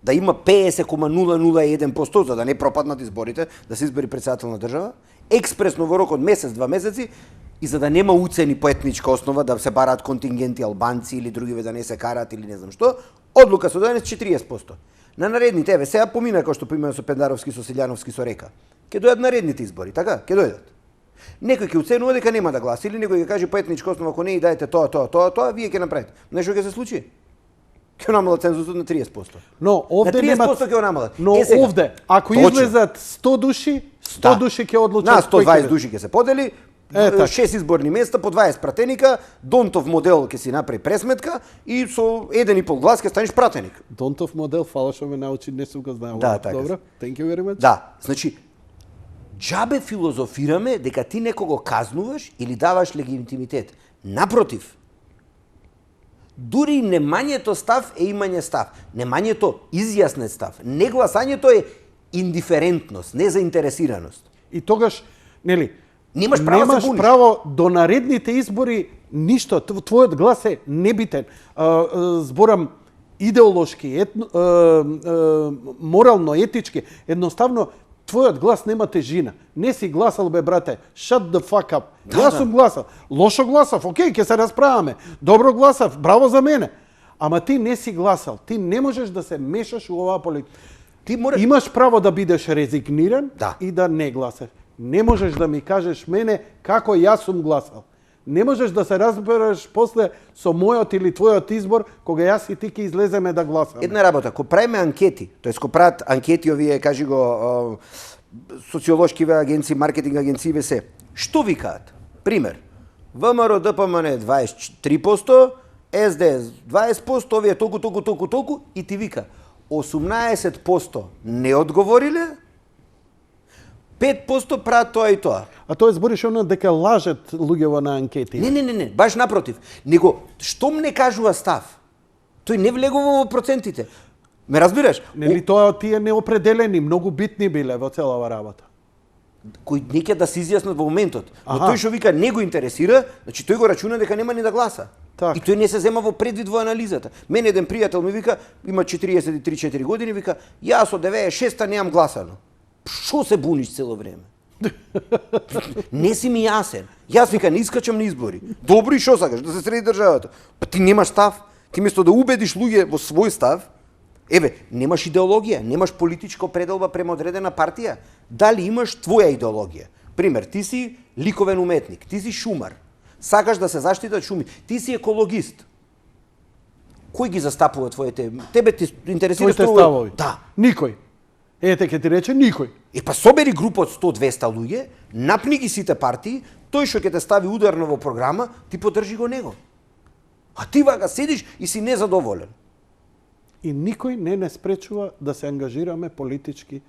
[SPEAKER 2] да има 50,001% за да не пропаднат изборите, да се избери председател на држава, експресно во рок од месец, 2 месеци, и за да нема уцени по етничка основа, да се бараат контингенти албанци или другиве да не се караат или не знам што, одлука се донес 40%. На наредните, еве, сега помина како што помина со Пендаровски, со Силјановски, со Река. Ке дојдат наредните избори, така? Ке дојдат. Некој ќе уценува дека нема да гласи, или некој ќе каже по етничка основа, ако не и дајте тоа, вие ќе направите. Знаеш што ќе се случи? Ќе намалат цензусот на 30%.
[SPEAKER 1] Но овде
[SPEAKER 2] на 30% ќе намалат.
[SPEAKER 1] Но овде, ако излезат 100 души, 100 души ќе одлучат.
[SPEAKER 2] На 120 души ќе се подели, 6 изборни места по 20 пратеника, Донтов модел ќе си направи пресметка и со 1,5 глас ќе станеш пратеник.
[SPEAKER 1] Донтов модел, фала што ме научи, не сум го знаел.
[SPEAKER 2] Да, така.
[SPEAKER 1] Добро, thank you very much.
[SPEAKER 2] Да, значи, џабе филозофираме дека ти некого казнуваш или даваш легитимитет. Напротив, дури немањето став е имање став. Немањето изјаснет став. Негласањето е индиферентност, незаинтересираност.
[SPEAKER 1] И тогаш, нели,
[SPEAKER 2] немаш
[SPEAKER 1] право до наредните избори ништо. Твојот глас е небитен. Зборам идеолошки, морално, етички. Едноставно, твојот глас нема тежина. Не си гласал, бе, брате. Shut the fuck up. Гласом гласав. Лошо гласав. Окей, ќе се расправаме. Добро гласав. Браво за мене. Ама ти не си гласал. Ти не можеш да се мешаш у оваа политика. Ти имаш право да бидеш резигниран и да не гласаш. Не можеш да ми кажеш мене како јас сум гласал. Не можеш да се разбереш после со мојот или твојот избор, кога јас и ти ќе излеземе да гласаме.
[SPEAKER 2] Една работа, ко правиме анкети, тоест ко прават анкети овие, кажи го, социолошкиве агенции, маркетинг агенции, се, што викаат? Пример, ВМРО ДПМН 23%, СДС 20%, овие толку, и ти вика 18% не одговориле, 5% прават тоа и тоа.
[SPEAKER 1] А тоа збориш оно дека лажат луѓето на анкети.
[SPEAKER 2] Не, баш напротив. Него, штом не кажува став, тој не влегува во процентите. Ме разбираш?
[SPEAKER 1] Нели тоа тие неопределени, многу битни биле во целава работа.
[SPEAKER 2] кои неќе да се изјаснат во моментот. Но тој што вика не го интересира, значи тој го рачуна дека нема ни да гласа.
[SPEAKER 1] Так.
[SPEAKER 2] И тој не се зема во предвид во анализата. Мене еден пријател ми вика, има 43-4 години, вика, јас од 96-та немам гласано. Што се буниш цело време? Не си ми јасен. Јас вика не искачам на избори. Добро и што сакаш да се среди државата? Па ти немаш став. Ти место да убедиш луѓе во свој став, немаш идеологија, немаш политичка определба према одредена партија. Дали имаш твоја идеологија? Пример, ти си ликовен уметник, ти си шумар. Сакаш да се заштитат шуми, ти си екологист. Кој ги застапува твоите? Тебе ти интересира
[SPEAKER 1] ставови?
[SPEAKER 2] Да.
[SPEAKER 1] Никој. Ете ќе ти рече никој.
[SPEAKER 2] Па собери група од 100-200 луѓе, напни ги сите партии, тој што ќе те стави ударно во програма, ти поддржи го него. А ти вака седиш и си незадоволен.
[SPEAKER 1] И никој не спречува да се ангажираме политички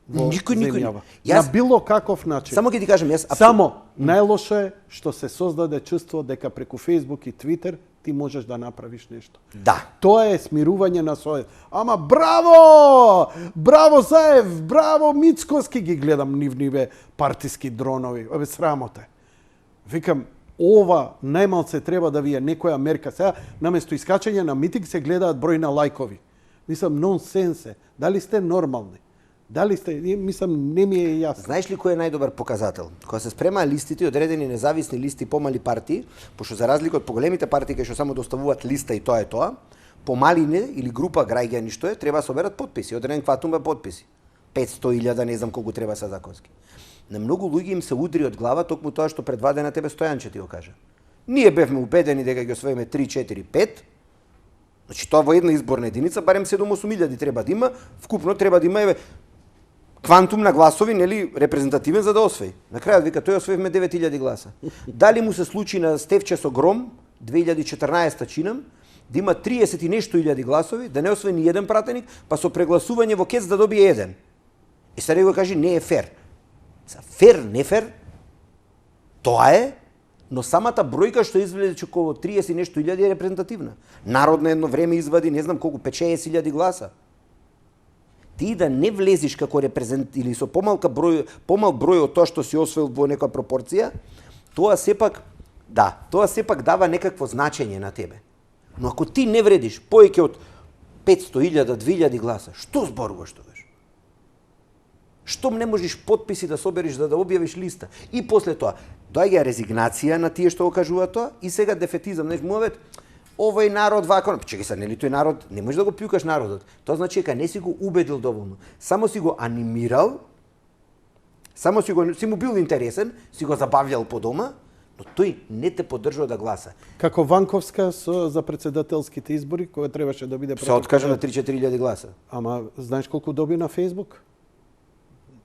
[SPEAKER 1] во земјава. На било каков начин.
[SPEAKER 2] Само ќе ти кажам, јас
[SPEAKER 1] Само најлошо е што се создаде чувство дека преку Facebook и Twitter ти можеш да направиш нешто.
[SPEAKER 2] Да.
[SPEAKER 1] Тоа е смирување на свој. Ама браво! Браво Заев, браво Мицкоски, ги гледам нивниве партиски дронови. Срамота. Викам, ова најмалце треба да ви е некоја мерка. Сега, наместо искачање на митинг се гледаат број на лајкови. Мислам, нонсенсе. Дали сте нормални? Дали сте, мислам, не ми е јасно.
[SPEAKER 2] Знаеш ли кој е најдобар показател? Кога се спремаа листите, одредени независни листи, помали партии, пошто за разлика од поголемите партии кои што само доставуваат листа и тоа е тоа, помалине или група граѓани што е, треба да соберат потписи, одреден квантум потписи. 500.000, не знам колку треба са законски. На многу луѓе им се удри од глава токму тоа што пред 2 дена тебе Стојанче ти го кажа. Ние бевме убедени дека ги освоиме 3, 4, 5. Значи тоа во една изборна единица барем 7-8 илјади треба да има, вкупно треба да има квантум на гласови, нели, репрезентативен за да освои. На крајот вика тој освоивме 9.000 гласа. Дали му се случи на Стефче со Гром 2014 чинам да има 30 и нешто илјади гласови, да не освои ни еден пратеник, па со прегласување во КЕЦ да добие еден. И сега го кажи не е фер. Фер, не фер, тоа е, но самата бројка што изведе че околу 30 и нешто илјади е репрезентативна. Народ на едно време извади, не знам колку, 5-6 илјади гласа. Ти да не влезиш како репрезент или со помал број од тоа што си освоил во некоја пропорција, тоа сепак дава некакво значење на тебе. Но ако ти не вредиш повеќе од 500.000, 2.000 гласа, што зборуваш тогаш? Штом не можеш потписи да собериш за да објавиш листа? И после тоа, доаѓа резигнација на тие што го кажуваат тоа и сега дефетизам, муавет, овој народ вако, чекај се, нели тој народ, не можеш да го пјукаш народот. Тоа значи дека не си го убедил доволно. Само си го анимирал, си му бил интересен, си го забавljал по дома, но тој не те поддржува да гласа.
[SPEAKER 1] Како Ванковска за председателските избори, која требаше да биде
[SPEAKER 2] се откажа на 3-4 илјади гласа.
[SPEAKER 1] Ама знаеш колку доби на Facebook?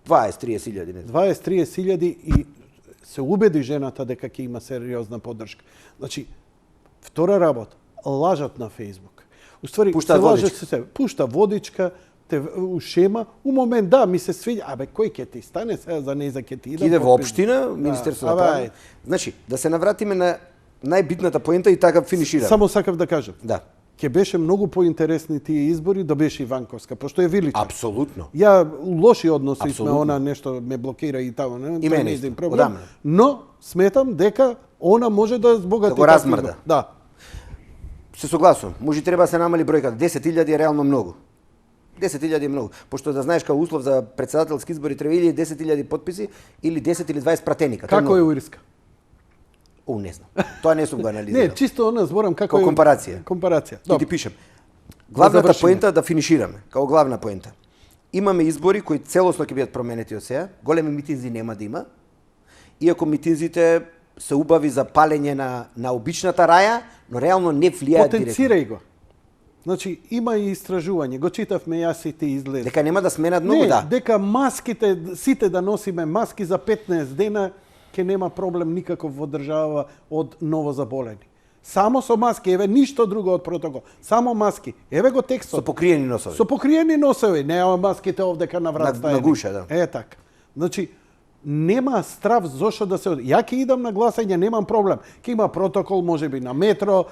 [SPEAKER 2] 20-30 илјади, не знам.
[SPEAKER 1] 20-30 илјади и се убеди жената дека ќе има сериозна поддршка. Значи, втора работа, лажат на Facebook. Уствари, пушта водичка, те ушема, у момент да, ми се свиѓа, кој ќе ти стане сега за неза ќе ти
[SPEAKER 2] иде во општина, Министерство на правда. Значи, да се навратиме на најбитната поента и така финишираме.
[SPEAKER 1] Само сакав да кажам.
[SPEAKER 2] Да.
[SPEAKER 1] Ќе беше многу поинтересни тие избори да беше Иванковска, пошто е велича.
[SPEAKER 2] Апсолутно.
[SPEAKER 1] Ја лоши односи сме, она нешто ме блокира и тамо, не е проблем. Но сметам дека она може да збогати.
[SPEAKER 2] Да го размрда.
[SPEAKER 1] Да.
[SPEAKER 2] Се согласувам. Може треба да се намали бројката. 10.000 е реално многу. 10.000 е многу. Пошто да знаеш како услов за председателски избори треба или 10.000 потписи или 10 или 20 пратеника.
[SPEAKER 1] Како е у Ирска?
[SPEAKER 2] Не знам. Тоа не сум го анализирал.
[SPEAKER 1] Не, чисто зборам како
[SPEAKER 2] компарација.
[SPEAKER 1] Компарација.
[SPEAKER 2] Ќе ти пишам. Главната поента да финишираме. Како главна поента. Имаме избори кои целосно ќе бидат променети од сега. Големи митинзи нема да има. Иако митинзите се убави за палење на обичната раја, но реално не влијаат директно.
[SPEAKER 1] Потенцирај го. Значи, има и истражување, го читавме јас и ти излез.
[SPEAKER 2] Дека нема да сменат многу, да.
[SPEAKER 1] Дека маските, сите да носиме маски за 15 дена, ке нема проблем никаков во држава од новозаболени. Само со маски, еве ништо друго од протокол. Само маски. Еве го текстот.
[SPEAKER 2] Со покриени носови.
[SPEAKER 1] Со покриени носови, нема маските овдека на врат
[SPEAKER 2] на гуша, да.
[SPEAKER 1] Така. Значи, нема страв зошто да се... Ја ќе идам на гласање, немам проблем. Ке има протокол, можеби на метро,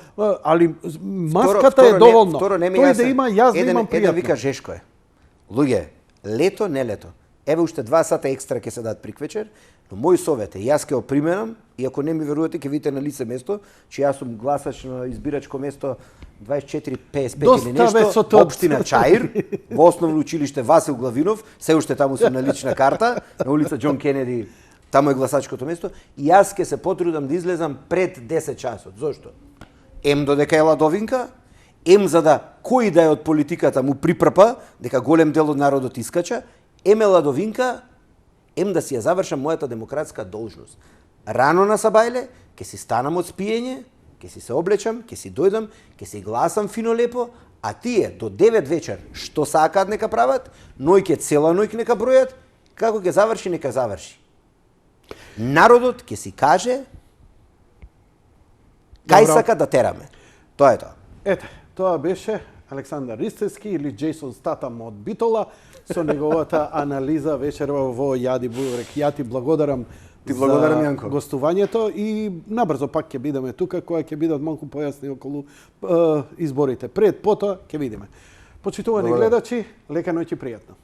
[SPEAKER 1] али маската е доволно.
[SPEAKER 2] Тој
[SPEAKER 1] да има, јас да имам пријатно.
[SPEAKER 2] Еден вика Жешко е. Луѓе, лето, не лето. еве уште 2 сата екстра ќе се дадат приквечер, но мој совет е, јас ќе го применам и ако не ми верувате ќе видите на лице место, че јас сум гласач на избирачко место 2455 или нешто, општина Чаир, во основно училиште Васил Главинов, се уште таму сум на лична карта, на улица Џон Кенеди, таму е гласачкото место, и јас ќе се потрудам да излезам пред 10 часот. Зошто? Ем додека е ладовинка, ем за да кој да е од политиката му припрпа, дека голем дел од народот искача, ем е ладовинка, ем да си ја завршам мојата демократска должност. Рано на сабајле, ќе си станам од спиење, ќе си се облечам, ќе си дојдам, ќе си гласам фино лепо, а тие до 9 вечер што сакаат нека прават, ној ќе цела ној нека бројат, како ќе заврши нека заврши. Народот ќе си каже кај сака да тераме. Тоа е тоа.
[SPEAKER 1] Ете, тоа беше Александар Ристевски или Джейсон Статам од Битола со неговата анализа вечерва во Јади Бурек. Ја ти благодарам.
[SPEAKER 2] Ти благодарам,
[SPEAKER 1] за
[SPEAKER 2] Јанко.
[SPEAKER 1] Гостувањето и набрзо пак ќе бидеме тука, која ќе бидат малку појасни околу изборите. Пред, потоа ќе видиме. Почитувани гледачи, лека ноќ и пријатно.